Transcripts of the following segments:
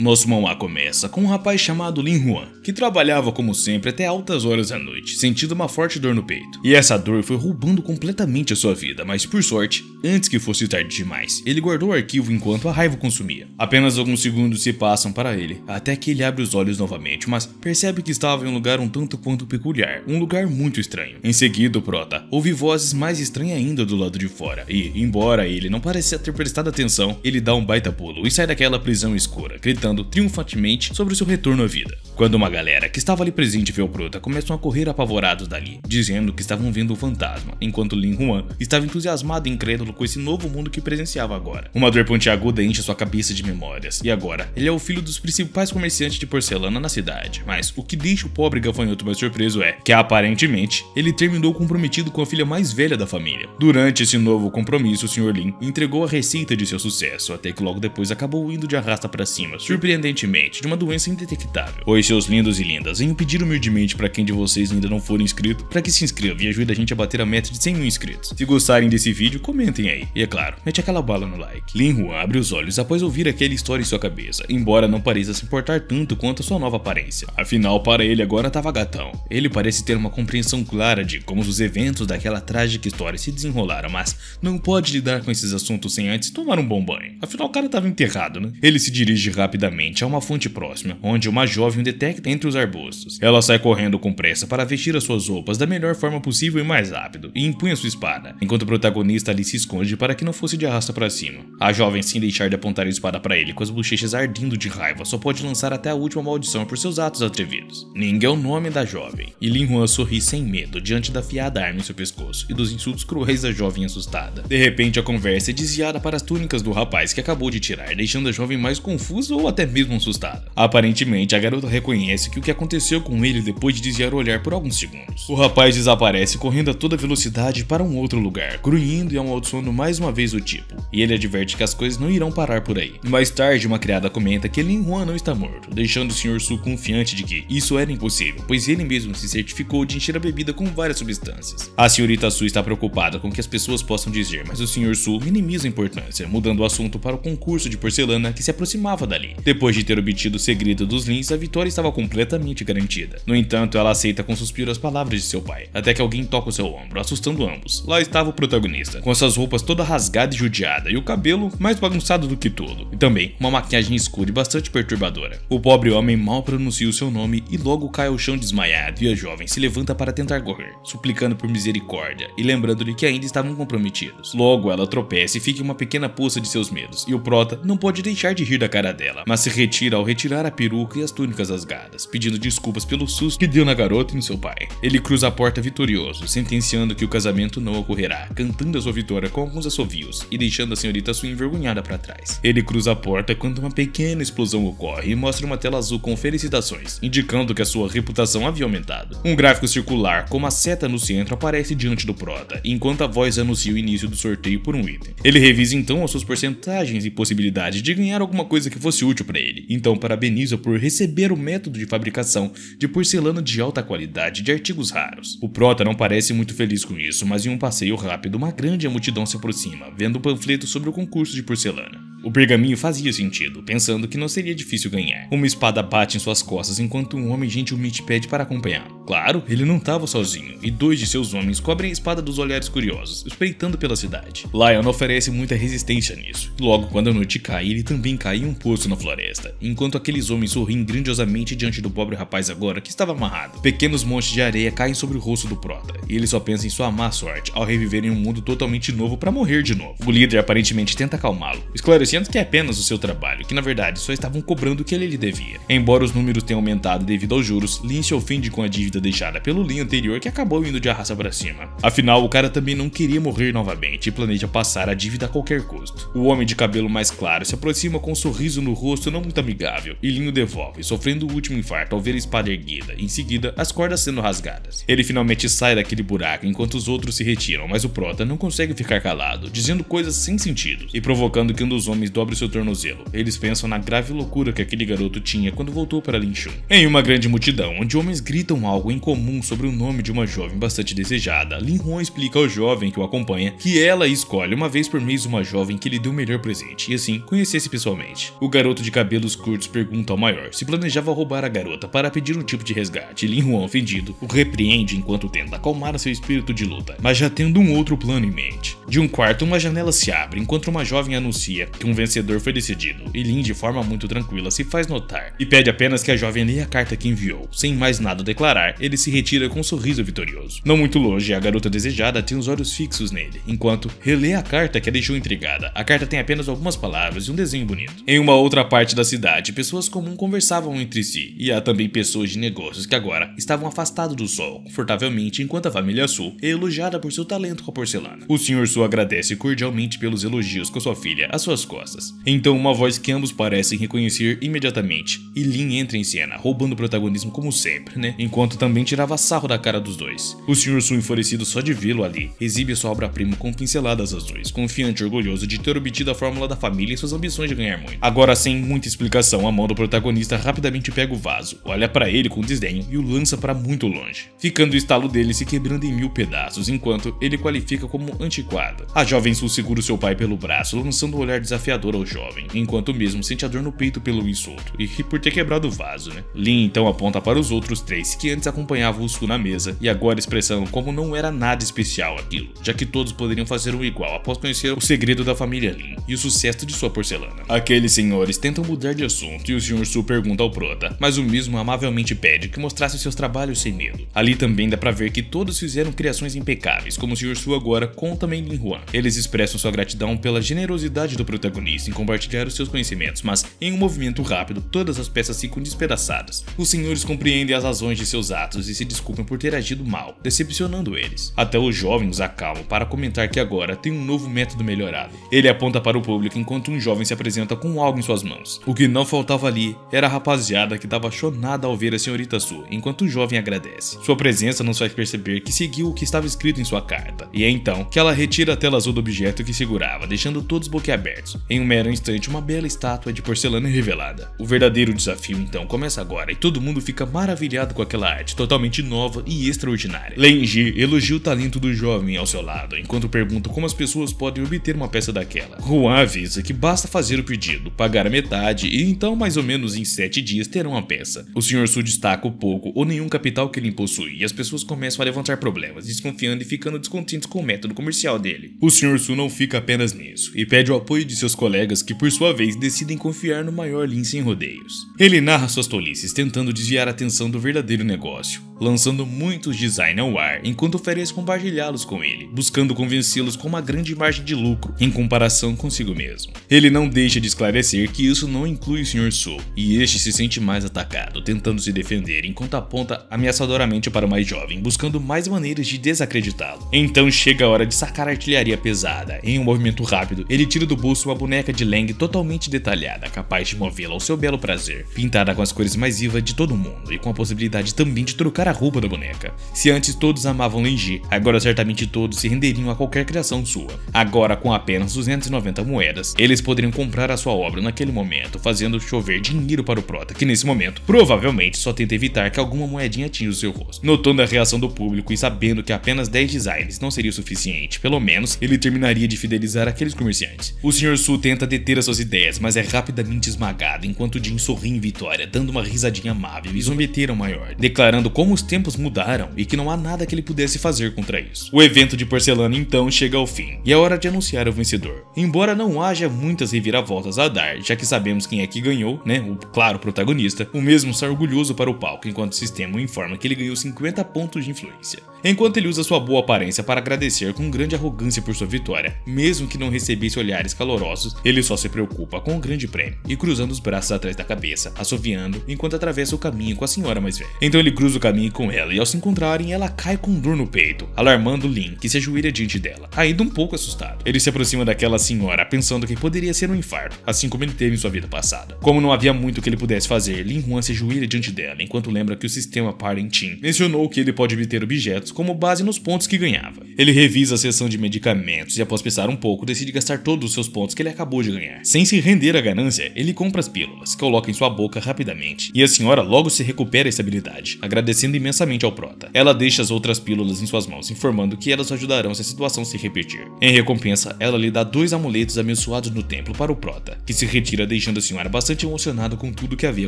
Nosso manhwa começa com um rapaz chamado Lin Huan, que trabalhava como sempre até altas horas da noite, sentindo uma forte dor no peito. E essa dor foi roubando completamente a sua vida, mas por sorte, antes que fosse tarde demais, ele guardou o arquivo enquanto a raiva o consumia. Apenas alguns segundos se passam para ele, até que ele abre os olhos novamente, mas percebe que estava em um lugar um tanto quanto peculiar, um lugar muito estranho. Em seguida, o prota ouve vozes mais estranhas ainda do lado de fora, e, embora ele não parecia ter prestado atenção, ele dá um baita pulo e sai daquela prisão escura, gritando triunfantemente sobre seu retorno à vida. Quando uma galera que estava ali presente vê o prota, começam a correr apavorados dali, dizendo que estavam vendo um fantasma, enquanto Lin Huan estava entusiasmado e incrédulo com esse novo mundo que presenciava agora. Uma dor pontiaguda enche sua cabeça de memórias, e agora ele é o filho dos principais comerciantes de porcelana na cidade, mas o que deixa o pobre gafanhoto mais surpreso é que aparentemente ele terminou comprometido com a filha mais velha da família. Durante esse novo compromisso, o Sr. Lin entregou a receita de seu sucesso, até que logo depois acabou indo de arrasta pra cima, surpreendentemente, de uma doença indetectável. Oi, seus lindos e lindas, venho pedir humildemente pra quem de vocês ainda não for inscrito, pra que se inscreva e ajude a gente a bater a meta de 100 mil inscritos. Se gostarem desse vídeo, comentem aí. E é claro, mete aquela bala no like. Lin Huan abre os olhos após ouvir aquela história em sua cabeça, embora não pareça se importar tanto quanto a sua nova aparência. Afinal, para ele agora tava gatão. Ele parece ter uma compreensão clara de como os eventos daquela trágica história se desenrolaram, mas não pode lidar com esses assuntos sem antes tomar um bom banho. Afinal, o cara tava enterrado, né? Ele se dirige rapidamente a uma fonte próxima, onde uma jovem o detecta entre os arbustos. Ela sai correndo com pressa para vestir as suas roupas da melhor forma possível e mais rápido, e empunha sua espada, enquanto o protagonista ali se esconde para que não fosse de arrasta para cima. A jovem, sem deixar de apontar a espada para ele, com as bochechas ardendo de raiva, só pode lançar até a última maldição por seus atos atrevidos. Ning é o nome da jovem, e Lin Huan sorri sem medo diante da afiada arma em seu pescoço e dos insultos cruéis da jovem assustada. De repente, a conversa é desviada para as túnicas do rapaz que acabou de tirar, deixando a jovem mais confusa ou até mesmo assustada. Aparentemente, a garota reconhece que o que aconteceu com ele depois de desviar o olhar por alguns segundos. O rapaz desaparece correndo a toda velocidade para um outro lugar, grunhindo e amaldiçoando mais uma vez o tipo, e ele adverte que as coisas não irão parar por aí. Mais tarde, uma criada comenta que Lin Huan não está morto, deixando o Sr. Su confiante de que isso era impossível, pois ele mesmo se certificou de encher a bebida com várias substâncias. A senhorita Su está preocupada com o que as pessoas possam dizer, mas o Sr. Su minimiza a importância, mudando o assunto para o concurso de porcelana que se aproximava dali. Depois de ter obtido o segredo dos Lins, a vitória estava completamente garantida. No entanto, ela aceita com suspiro as palavras de seu pai, até que alguém toca o seu ombro, assustando ambos. Lá estava o protagonista, com suas roupas toda rasgada e judiada, e o cabelo mais bagunçado do que tudo, e também uma maquiagem escura e bastante perturbadora. O pobre homem mal pronuncia o seu nome e logo cai ao chão desmaiado, e a jovem se levanta para tentar correr, suplicando por misericórdia e lembrando-lhe que ainda estavam comprometidos. Logo ela tropeça e fica em uma pequena poça de seus medos, e o prota não pode deixar de rir da cara dela, mas se retira ao retirar a peruca e as túnicas rasgadas, pedindo desculpas pelo susto que deu na garota e no seu pai. Ele cruza a porta vitorioso, sentenciando que o casamento não ocorrerá, cantando a sua vitória com alguns assovios e deixando a senhorita Su envergonhada para trás. Ele cruza a porta quando uma pequena explosão ocorre e mostra uma tela azul com felicitações, indicando que a sua reputação havia aumentado. Um gráfico circular com uma seta no centro aparece diante do prota, enquanto a voz anuncia o início do sorteio por um item. Ele revisa então as suas porcentagens e possibilidades de ganhar alguma coisa que fosse útil para ele, então parabeniza por receber o método de fabricação de porcelana de alta qualidade de artigos raros. O prota não parece muito feliz com isso, mas em um passeio rápido uma grande multidão se aproxima, vendo o panfleto sobre o concurso de porcelana. O pergaminho fazia sentido, pensando que não seria difícil ganhar. Uma espada bate em suas costas enquanto um homem gentilmente pede para acompanhá-lo. Claro, ele não estava sozinho, e dois de seus homens cobrem a espada dos olhares curiosos, espreitando pela cidade. Lion oferece muita resistência nisso. Logo, quando a noite cai, ele também cai em um poço na floresta, enquanto aqueles homens sorriem grandiosamente diante do pobre rapaz agora que estava amarrado. Pequenos montes de areia caem sobre o rosto do prota, e ele só pensa em sua má sorte ao reviver em um mundo totalmente novo para morrer de novo. O líder aparentemente tenta acalmá-lo, esclarecendo que é apenas o seu trabalho, que na verdade só estavam cobrando o que ele lhe devia. Embora os números tenham aumentado devido aos juros, Lin se ofende com a dívida deixada pelo Lin anterior que acabou indo de arrasta para cima. Afinal, o cara também não queria morrer novamente e planeja passar a dívida a qualquer custo. O homem de cabelo mais claro se aproxima com um sorriso no rosto não muito amigável e Lin o devolve, sofrendo o último infarto ao ver a espada erguida, em seguida as cordas sendo rasgadas. Ele finalmente sai daquele buraco enquanto os outros se retiram, mas o prota não consegue ficar calado, dizendo coisas sem sentido e provocando que um dos homens dobre seu tornozelo. Eles pensam na grave loucura que aquele garoto tinha quando voltou para Lin Chun. Em uma grande multidão, onde homens gritam algo algo em comum sobre o nome de uma jovem bastante desejada, Lin Huan explica ao jovem que o acompanha que ela escolhe uma vez por mês uma jovem que lhe dê o melhor presente e assim conhecesse pessoalmente. O garoto de cabelos curtos pergunta ao maior se planejava roubar a garota para pedir um tipo de resgate. Lin Huan, ofendido, o repreende enquanto tenta acalmar seu espírito de luta, mas já tendo um outro plano em mente. De um quarto, uma janela se abre enquanto uma jovem anuncia que um vencedor foi decidido, e Lin, de forma muito tranquila, se faz notar e pede apenas que a jovem leia a carta que enviou. Sem mais nada a declarar, ele se retira com um sorriso vitorioso. Não muito longe, a garota desejada tem os olhos fixos nele, enquanto relê a carta que a deixou intrigada. A carta tem apenas algumas palavras e um desenho bonito. Em uma outra parte da cidade, pessoas comuns conversavam entre si, e há também pessoas de negócios que agora estavam afastados do sol, confortavelmente, enquanto a família Su é elogiada por seu talento com a porcelana. O Sr. Su agradece cordialmente pelos elogios com sua filha às suas costas. Então uma voz que ambos parecem reconhecer imediatamente, e Lin entra em cena, roubando o protagonismo como sempre, né? Enquanto também tirava sarro da cara dos dois. O Sr. Su, enfurecido só de vê-lo ali, exibe sua obra-prima com pinceladas azuis, confiante e orgulhoso de ter obtido a fórmula da família e suas ambições de ganhar muito. Agora, sem muita explicação, a mão do protagonista rapidamente pega o vaso, olha pra ele com desdenho e o lança pra muito longe, ficando o estalo dele se quebrando em 1000 pedaços, enquanto ele qualifica como antiquado. A jovem Su segura o seu pai pelo braço, lançando um olhar desafiador ao jovem, enquanto o mesmo sente a dor no peito pelo insulto e por ter quebrado o vaso, né? Lin então aponta para os outros três que antes acompanhavam o Su na mesa e agora expressando como não era nada especial aquilo, já que todos poderiam fazer o igual após conhecer o segredo da família Lin e o sucesso de sua porcelana. Aqueles senhores tentam mudar de assunto e o Sr. Su pergunta ao prota, mas o mesmo amavelmente pede que mostrasse seus trabalhos sem medo. Ali também dá pra ver que todos fizeram criações impecáveis, como o Sr. Su agora com também Lin Huan. Eles expressam sua gratidão pela generosidade do protagonista em compartilhar os seus conhecimentos, mas em um movimento rápido todas as peças ficam despedaçadas. Os senhores compreendem as razões de seus atos e se desculpam por ter agido mal, decepcionando eles. Até o jovem os acalma para comentar que agora tem um novo método melhorado. Ele aponta para o público enquanto um jovem se apresenta com algo em suas mãos. O que não faltava ali era a rapaziada que estava chonada ao ver a senhorita Su, enquanto o jovem agradece. Sua presença nos faz perceber que seguiu o que estava escrito em sua carta, e é então que ela retira a tela azul do objeto que segurava, deixando todos boquiabertos. Em um mero instante, uma bela estátua de porcelana é revelada. O verdadeiro desafio então começa agora, e todo mundo fica maravilhado com aquela arte totalmente nova e extraordinária. Lin Ji elogia o talento do jovem ao seu lado, enquanto pergunta como as pessoas podem obter uma peça daquela. Huan avisa que basta fazer o pedido, pagar a metade e então mais ou menos em 7 dias terão a peça. O Sr. Su destaca o pouco ou nenhum capital que ele possui e as pessoas começam a levantar problemas, desconfiando e ficando descontentes com o método comercial dele. O Sr. Su não fica apenas nisso e pede o apoio de seus colegas que por sua vez decidem confiar no maior Lin sem rodeios. Ele narra suas tolices tentando desviar a atenção do verdadeiro negócio, lançando muitos designs ao ar enquanto oferece compartilhá-los com ele, buscando convencê-los com uma grande margem de lucro em comparação consigo mesmo. Ele não deixa de esclarecer que isso não inclui o Sr. Su, e este se sente mais atacado, tentando se defender enquanto aponta ameaçadoramente para o mais jovem, buscando mais maneiras de desacreditá-lo. Então chega a hora de sacar a artilharia pesada. Em um movimento rápido, ele tira do bolso uma boneca de Leng totalmente detalhada, capaz de movê-la ao seu belo prazer, pintada com as cores mais vivas de todo mundo e com a possibilidade também de trocar a roupa da boneca. Se antes todos amavam Lin Ji, agora certamente todos se renderiam a qualquer criação sua. Agora, com apenas 290 moedas, eles poderiam comprar a sua obra naquele momento, fazendo chover dinheiro para o prota, que nesse momento provavelmente só tenta evitar que alguma moedinha atinja o seu rosto. Notando a reação do público e sabendo que apenas 10 designs não seria o suficiente, pelo menos ele terminaria de fidelizar aqueles comerciantes. O Sr. Su tenta deter as suas ideias, mas é rapidamente esmagado, enquanto Jin sorri em vitória, dando uma risadinha amável e zombeteira ao maior, declarando como os tempos mudaram e que não há nada que ele pudesse fazer contra isso. O evento de porcelana então chega ao fim, e é hora de anunciar o vencedor. Embora não haja muitas reviravoltas a dar, já que sabemos quem é que ganhou, né, o claro protagonista, o mesmo sai orgulhoso para o palco enquanto o sistema o informa que ele ganhou 50 pontos de influência. Enquanto ele usa sua boa aparência para agradecer com grande arrogância por sua vitória, mesmo que não recebesse olhares calorosos, ele só se preocupa com o grande prêmio e cruzando os braços atrás da cabeça, assoviando enquanto atravessa o caminho com a senhora mais velha. Então ele cruza o caminho com ela e ao se encontrarem, ela cai com dor no peito, alarmando Lin, que se ajoelha diante dela, ainda um pouco assustado. Ele se aproxima daquela senhora, pensando que poderia ser um infarto, assim como ele teve em sua vida passada. Como não havia muito que ele pudesse fazer, Lin Huan se ajoelha diante dela, enquanto lembra que o sistema Parentin mencionou que ele pode obter objetos como base nos pontos que ganhava. Ele revisa a seção de medicamentos e após pensar um pouco, decide gastar todos os seus pontos que ele acabou de ganhar. Sem se render à ganância, ele compra as pílulas, coloca em sua boca rapidamente, e a senhora logo se recupera a estabilidade. agradecendo imensamente ao prota. Ela deixa as outras pílulas em suas mãos, informando que elas ajudarão se a situação se repetir. Em recompensa, ela lhe dá 2 amuletos abençoados no templo para o prota, que se retira deixando a senhora bastante emocionada com tudo que havia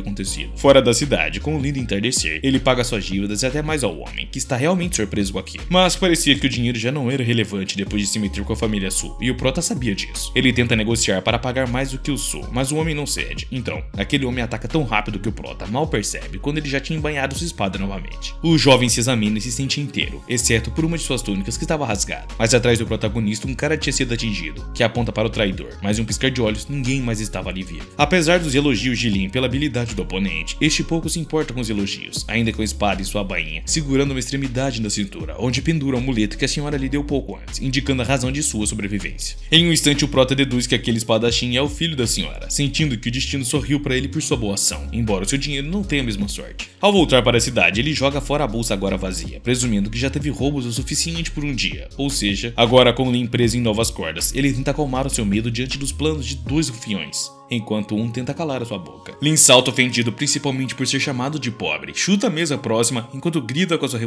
acontecido. Fora da cidade, com o lindo entardecer, ele paga suas dívidas e até mais ao homem, que está realmente surpreso com aquilo. Mas parecia que o dinheiro já não era relevante depois de se meter com a família Su, e o prota sabia disso. Ele tenta negociar para pagar mais do que o Su, mas o homem não cede. Então, aquele homem ataca tão rápido que o prota mal percebe quando ele já tinha embainhado sua espada novamente. O jovem se examina e se sente inteiro, exceto por uma de suas túnicas que estava rasgada. Mas atrás do protagonista, um cara tinha sido atingido, que aponta para o traidor, mas em um piscar de olhos, ninguém mais estava ali vivo. Apesar dos elogios de Lin pela habilidade do oponente, este pouco se importa com os elogios, ainda com a espada em sua bainha, segurando uma extremidade na cintura, onde pendura o amuleto que a senhora lhe deu pouco antes, indicando a razão de sua sobrevivência. Em um instante, o prota deduz que aquele espadachim é o filho da senhora, sentindo que o destino sorriu para ele por sua boa ação, embora o seu dinheiro não tenha a mesma sorte. Ao voltar para a cidade, ele joga fora a bolsa agora vazia, presumindo que já teve roubos o suficiente por um dia, ou seja, agora com Lin preso em novas cordas, ele tenta acalmar o seu medo diante dos planos de 2 rufiões, enquanto um tenta calar a sua boca. Lin salta ofendido principalmente por ser chamado de pobre, chuta a mesa próxima enquanto grita com a sua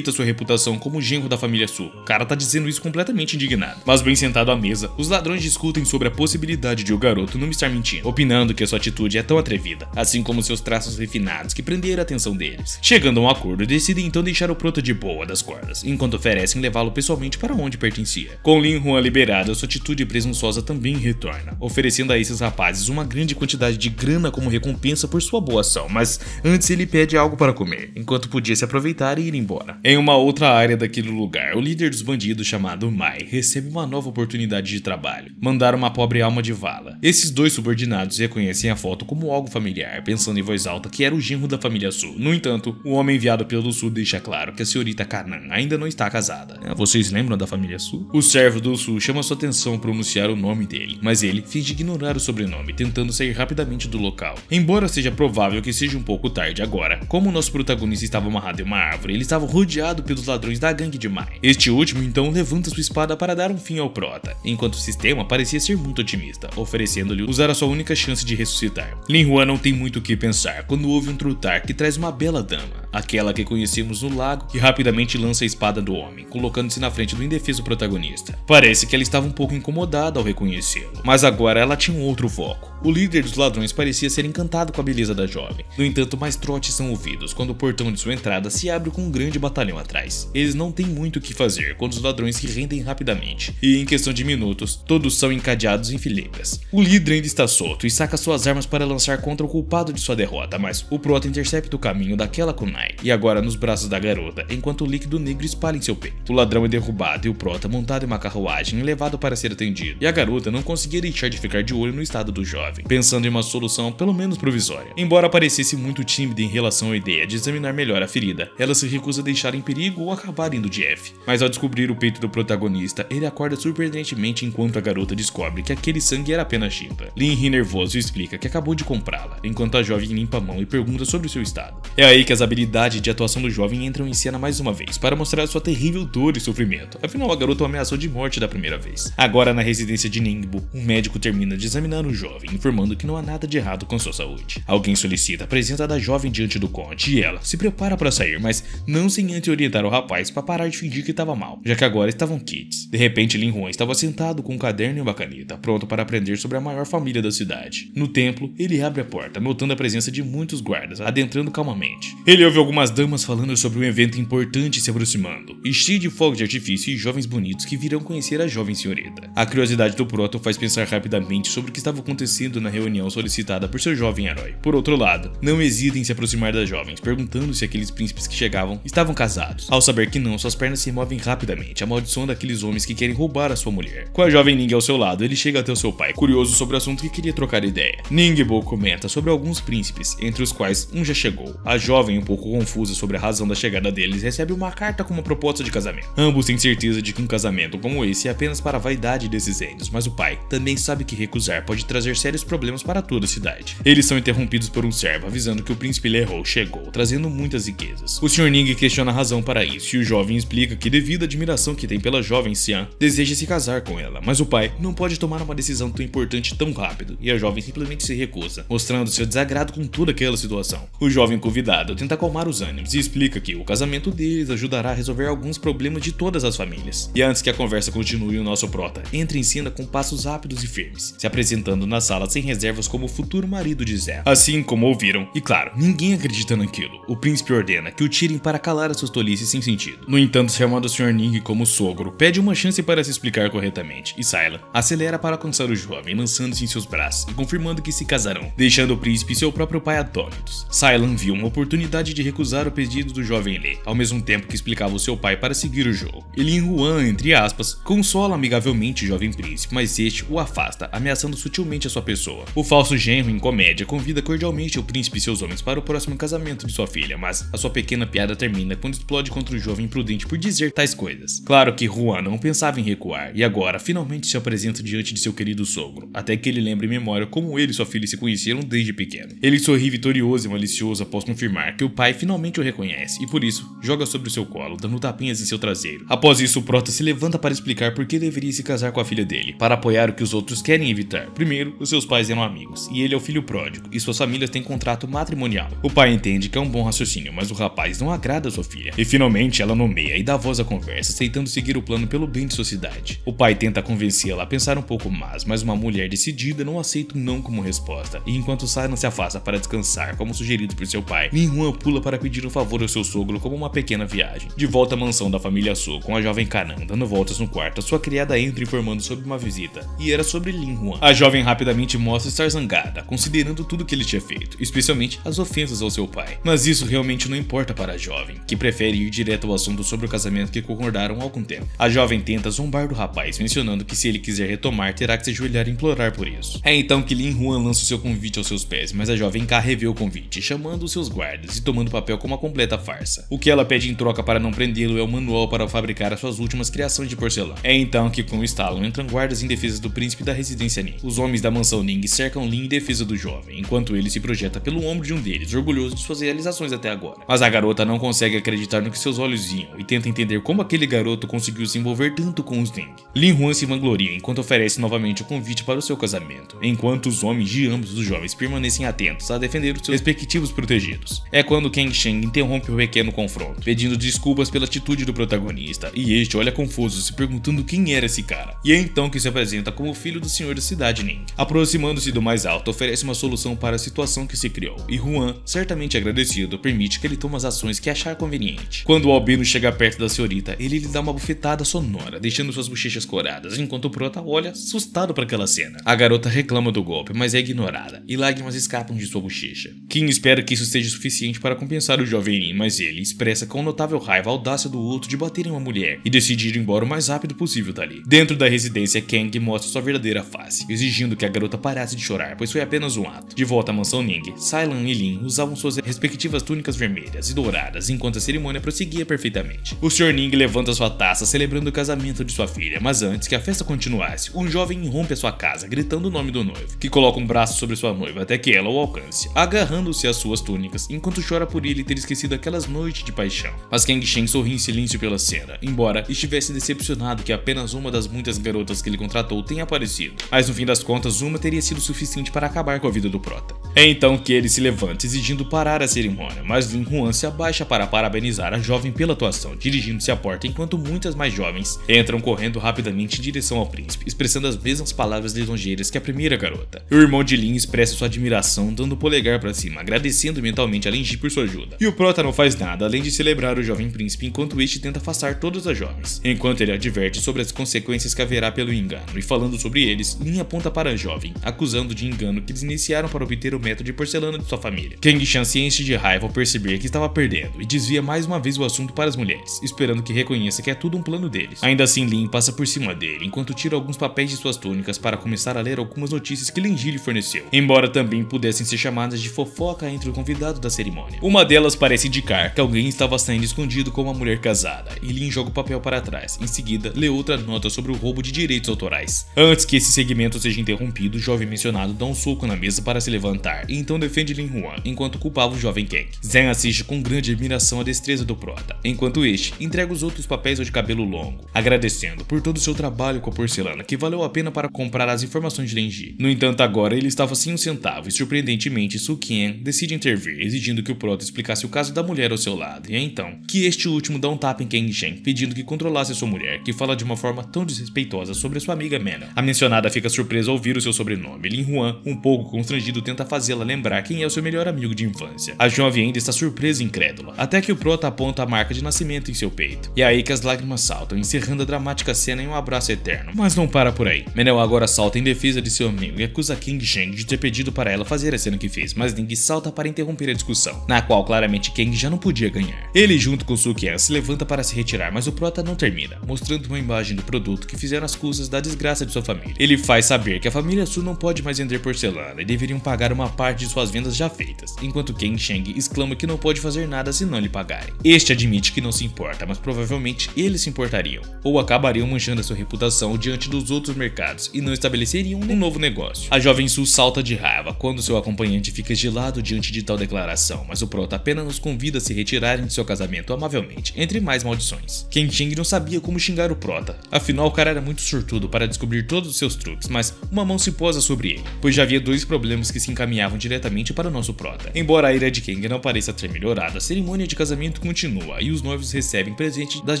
reputação, como genro da família Su. O cara tá dizendo isso completamente indignado. Mas bem sentado à mesa, os ladrões discutem sobre a possibilidade de o garoto não estar mentindo, opinando que a sua atitude é tão atrevida, assim como seus traços refinados que prenderam a atenção deles. Chegando a um acordo, decidem então deixar o prota de boa das cordas, enquanto oferecem levá-lo pessoalmente para onde pertencia. Com Lin Huan liberado, sua atitude presunçosa também retorna, oferecendo a esses rapazes uma grande quantidade de grana como recompensa por sua boa ação, mas antes ele pede algo para comer, enquanto podia se aproveitar e ir embora. Em uma outra área daquele lugar, o líder dos bandidos chamado Mai recebe uma nova oportunidade de trabalho, mandar uma pobre alma de vala. Esses 2 subordinados reconhecem a foto como algo familiar, pensando em voz alta que era o genro da família Su. No entanto, o homem enviado pelo Su deixa claro que a senhorita Kanan ainda não está casada. Vocês lembram da família Su? O servo do Su chama sua atenção ao pronunciar o nome dele, mas ele finge ignorar o sobrenome, tentando sair rapidamente do local. Embora seja provável que seja um pouco tarde agora, como o nosso protagonista estava amarrado em uma árvore, ele estava rodeado pelos ladrões da gangue de Mai. Este último então levanta sua espada para dar um fim ao prota, enquanto o sistema parecia ser muito otimista, oferecendo-lhe usar a sua única chance de ressuscitar. Lin Huan não tem muito o que pensar quando ouve um trutar que traz uma bela dama, aquela que conhecemos no lago, que rapidamente lança a espada do homem, colocando-se na frente do indefeso protagonista. Parece que ela estava um pouco incomodada ao reconhecê-lo, mas agora ela tinha um outro foco. O líder dos ladrões parecia ser encantado com a beleza da jovem. No entanto, mais trotes são ouvidos quando o portão de sua entrada se abre com um grande batalhão atrás. Eles não têm muito o que fazer quando os ladrões se rendem rapidamente, e em questão de minutos, todos são encadeados em fileiras. O líder ainda está solto e saca suas armas para lançar contra o culpado de sua derrota, mas o prota intercepta o caminho daquela kunai, e agora nos braços da garota, enquanto o líquido negro espalha em seu peito. O ladrão é derrubado e o prota montado em uma carruagem é levado para ser atendido, e a garota não conseguia deixar de ficar de olho no estado do jovem, pensando em uma solução pelo menos provisória. Embora parecesse muito tímida em relação à ideia de examinar melhor a ferida, ela se recusa a deixar em perigo ou acabar indo de F. Mas ao descobrir o peito do protagonista, ele acorda surpreendentemente enquanto a garota descobre que aquele sangue era apenas tinta. Lin ri nervoso e explica que acabou de comprá-la, enquanto a jovem limpa a mão e pergunta sobre o seu estado. É aí que as habilidades de atuação do jovem entram em cena mais uma vez, para mostrar sua terrível dor e sofrimento. Afinal, a garota o ameaçou de morte da primeira vez. Agora, na residência de Ningbo, um médico termina de examinar o jovem, informando que não há nada de errado com sua saúde. Alguém solicita a presença da jovem diante do conde, e ela se prepara para sair, mas não sem antes orientar o rapaz para parar de fingir que estava mal, já que agora estavam kits. De repente, Lin Huan estava sentado com um caderno e uma caneta, pronto para aprender sobre a maior família da cidade. No templo, ele abre a porta, notando a presença de muitos guardas, adentrando calmamente. Ele ouve algumas damas falando sobre um evento importante se aproximando, e cheio de fogos de artifício e jovens bonitos que virão conhecer a jovem senhorita. A curiosidade do Proto faz pensar rapidamente sobre o que estava acontecendo na reunião solicitada por seu jovem herói. Por outro lado, não hesita em se aproximar das jovens, perguntando se aqueles príncipes que chegavam estavam casados. Ao saber que não, suas pernas se movem rapidamente, amaldiçoando aqueles homens que querem roubar a sua mulher. Com a jovem Ning ao seu lado, ele chega até o seu pai, curioso sobre o assunto que queria trocar ideia. Ningbo comenta sobre alguns príncipes, entre os quais um já chegou. A jovem, um pouco confusa sobre a razão da chegada deles, recebe uma carta com uma proposta de casamento. Ambos têm certeza de que um casamento como esse é apenas para a vaidade desses índios, mas o pai também sabe que recusar pode trazer sérios problemas para toda a cidade. Eles são interrompidos por um servo avisando que o príncipe Lehou chegou, trazendo muitas riquezas. O Sr. Ning questiona a razão para isso, e o jovem explica que devido à admiração que tem pela jovem Xian, deseja se casar com ela, mas o pai não pode tomar uma decisão tão importante tão rápido, e a jovem simplesmente se recusa, mostrando seu desagrado com toda aquela situação. O jovem convidado tenta acalmar acalmar os ânimos e explica que o casamento deles ajudará a resolver alguns problemas de todas as famílias. E antes que a conversa continue, o nosso prota entra em cena com passos rápidos e firmes, se apresentando na sala sem reservas como o futuro marido de Zen. Assim como ouviram, e claro, ninguém acredita naquilo, o príncipe ordena que o tirem para calar as suas tolices sem sentido. No entanto, chamando o Sr. Ning como sogro, pede uma chance para se explicar corretamente, e Saylan acelera para alcançar o jovem, lançando-se em seus braços e confirmando que se casarão, deixando o príncipe e seu próprio pai atônitos. Saylan viu uma oportunidade de recusar o pedido do jovem Lê, ao mesmo tempo que explicava ao seu pai para seguir o jogo. E Lin Huan, entre aspas, consola amigavelmente o jovem príncipe, mas este o afasta, ameaçando sutilmente a sua pessoa. O falso genro, em comédia, convida cordialmente o príncipe e seus homens para o próximo casamento de sua filha, mas a sua pequena piada termina quando explode contra o jovem imprudente por dizer tais coisas. Claro que Huan não pensava em recuar, e agora finalmente se apresenta diante de seu querido sogro, até que ele lembre em memória como ele e sua filha se conheceram desde pequeno. Ele sorri vitorioso e malicioso após confirmar que o pai finalmente o reconhece, e por isso joga sobre o seu colo, dando tapinhas em seu traseiro. Após isso, o prota se levanta para explicar por que deveria se casar com a filha dele, para apoiar o que os outros querem evitar. Primeiro, os seus pais eram amigos, e ele é o filho pródigo, e suas famílias têm contrato matrimonial. O pai entende que é um bom raciocínio, mas o rapaz não agrada a sua filha, e finalmente ela nomeia e dá voz à conversa, aceitando seguir o plano pelo bem de sua cidade. O pai tenta convencê-la a pensar um pouco mais, mas uma mulher decidida não aceita um não como resposta, e enquanto Saylan se afasta para descansar, como sugerido por seu pai, Lin Huan pula para pedir um favor ao seu sogro como uma pequena viagem. De volta à mansão da família Su, com a jovem Kanan dando voltas no quarto, a sua criada entra informando sobre uma visita, e era sobre Lin Huan. A jovem rapidamente mostra estar zangada, considerando tudo que ele tinha feito, especialmente as ofensas ao seu pai. Mas isso realmente não importa para a jovem, que prefere ir direto ao assunto sobre o casamento que concordaram há algum tempo. A jovem tenta zombar do rapaz, mencionando que se ele quiser retomar, terá que se ajoelhar e implorar por isso. É então que Lin Huan lança o seu convite aos seus pés, mas a jovem K revê o convite, chamando os seus guardas e tomando o papel como uma completa farsa. O que ela pede em troca para não prendê-lo é o manual para fabricar as suas últimas criações de porcelana. É então que, com o estalo, entram guardas em defesa do príncipe da residência Ning. Os homens da mansão Ning cercam Lin em defesa do jovem, enquanto ele se projeta pelo ombro de um deles, orgulhoso de suas realizações até agora. Mas a garota não consegue acreditar no que seus olhos viam e tenta entender como aquele garoto conseguiu se envolver tanto com os Ning. Lin Huan se vangloria enquanto oferece novamente o convite para o seu casamento, enquanto os homens de ambos os jovens permanecem atentos a defender os seus respectivos protegidos. É quando Kang Sheng interrompe o pequeno confronto, pedindo desculpas pela atitude do protagonista, e este olha confuso, se perguntando quem era esse cara. E é então que se apresenta como o filho do senhor da cidade Ning. Aproximando-se do mais alto, oferece uma solução para a situação que se criou, e Huan, certamente agradecido, permite que ele tome as ações que achar conveniente. Quando o albino chega perto da senhorita, ele lhe dá uma bufetada sonora, deixando suas bochechas coradas, enquanto o prota olha assustado para aquela cena. A garota reclama do golpe, mas é ignorada, e lágrimas escapam de sua bochecha. Kim espera que isso seja suficiente para compensar o jovem Lin, mas ele expressa com notável raiva a audácia do outro de bater em uma mulher, e decide ir embora o mais rápido possível dali. Dentro da residência, Kang mostra sua verdadeira face, exigindo que a garota parasse de chorar, pois foi apenas um ato. De volta à mansão Ning, Saylan e Lin usavam suas respectivas túnicas vermelhas e douradas, enquanto a cerimônia prosseguia perfeitamente. O Sr. Ning levanta sua taça celebrando o casamento de sua filha, mas antes que a festa continuasse, um jovem irrompe a sua casa, gritando o nome do noivo, que coloca um braço sobre sua noiva até que ela o alcance, agarrando-se às suas túnicas, enquanto chora por ele ter esquecido aquelas noites de paixão. Mas Kang Sheng sorri em silêncio pela cena, embora estivesse decepcionado que apenas uma das muitas garotas que ele contratou tenha aparecido. Mas no fim das contas, uma teria sido suficiente para acabar com a vida do prota. É então que ele se levanta, exigindo parar a cerimônia, mas Lin Huan se abaixa para parabenizar a jovem pela atuação, dirigindo-se à porta enquanto muitas mais jovens entram correndo rapidamente em direção ao príncipe, expressando as mesmas palavras lisonjeiras que a primeira garota. O irmão de Lin expressa sua admiração, dando o polegar para cima, agradecendo mentalmente a Lin Ji por sua ajuda. E o prota não faz nada além de celebrar o jovem príncipe enquanto este tenta afastar todas as jovens, enquanto ele adverte sobre as consequências que haverá pelo engano, e falando sobre eles, Lin aponta para a jovem, acusando de engano que eles iniciaram para obter o método de porcelana de sua família. Kang Shan se enche de raiva ao perceber que estava perdendo e desvia mais uma vez o assunto para as mulheres, esperando que reconheça que é tudo um plano deles. Ainda assim, Lin passa por cima dele, enquanto tira alguns papéis de suas túnicas para começar a ler algumas notícias que Lin Ji lhe forneceu, embora também pudessem ser chamadas de fofoca entre os convidados da cerimônia. Uma delas parece indicar que alguém estava saindo escondido com uma mulher casada, e Lin joga o papel para trás. Em seguida, lê outra nota sobre o roubo de direitos autorais. Antes que esse segmento seja interrompido, o jovem mencionado dá um soco na mesa para se levantar, e então defende Lin Huan, enquanto culpava o jovem Kang. Zen assiste com grande admiração a destreza do prota, enquanto este entrega os outros papéis ao de cabelo longo, agradecendo por todo o seu trabalho com a porcelana, que valeu a pena para comprar as informações de Lin Ji. No entanto, agora ele estava sem um centavo, e surpreendentemente Su Qian decide intervir, exigindo que o prota explicasse o caso da mulher ao seu lado, e é então que este último dá um tapa em Kang Shen, pedindo que controlasse sua mulher, que fala de uma forma tão desrespeitosa sobre sua amiga Mena. A mencionada fica surpresa ao ouvir o seu sobrenome. Lin Huan, um pouco constrangido, tenta fazê-la lembrar quem é o seu melhor amigo de infância. A jovem ainda está surpresa e incrédula, até que o prota aponta a marca de nascimento em seu peito. E é aí que as lágrimas saltam, encerrando a dramática cena em um abraço eterno. Mas não para por aí. Menel agora salta em defesa de seu amigo e acusa Kang Shen de ter pedido para ela fazer a cena que fez, mas Ling salta para interromper a discussão, na qual claramente Kang já não podia ganhar. Ele, junto com Sukian, se levanta para se retirar, mas o prota não termina, mostrando uma imagem do produto que fizeram as custas da desgraça de sua família. Ele faz saber que a família Su não pode mais vender porcelana e deveriam pagar uma parte de suas vendas já feitas, enquanto Kang Shen exclama que não pode fazer nada se não lhe pagarem. Este admite que não se importa, mas provavelmente eles se importariam, ou acabariam manchando a sua reputação diante dos outros mercados e não estabeleceriam um novo negócio. A jovem Su salta de raiva quando seu acompanhante fica gelado diante de tal declaração, mas o prota apenas nos convida a se retirarem de seu casamento amavelmente, entre mais maldições. Kang Shen não sabia como xingar o prota, afinal o cara era muito sortudo para descobrir todos os seus truques, mas uma mão se posa sobre ele, pois já havia dois problemas que se encaminhavam diretamente para o nosso prota. Embora a ira de Kang não pareça ter melhorado, a cerimônia de casamento continua e os noivos recebem presentes das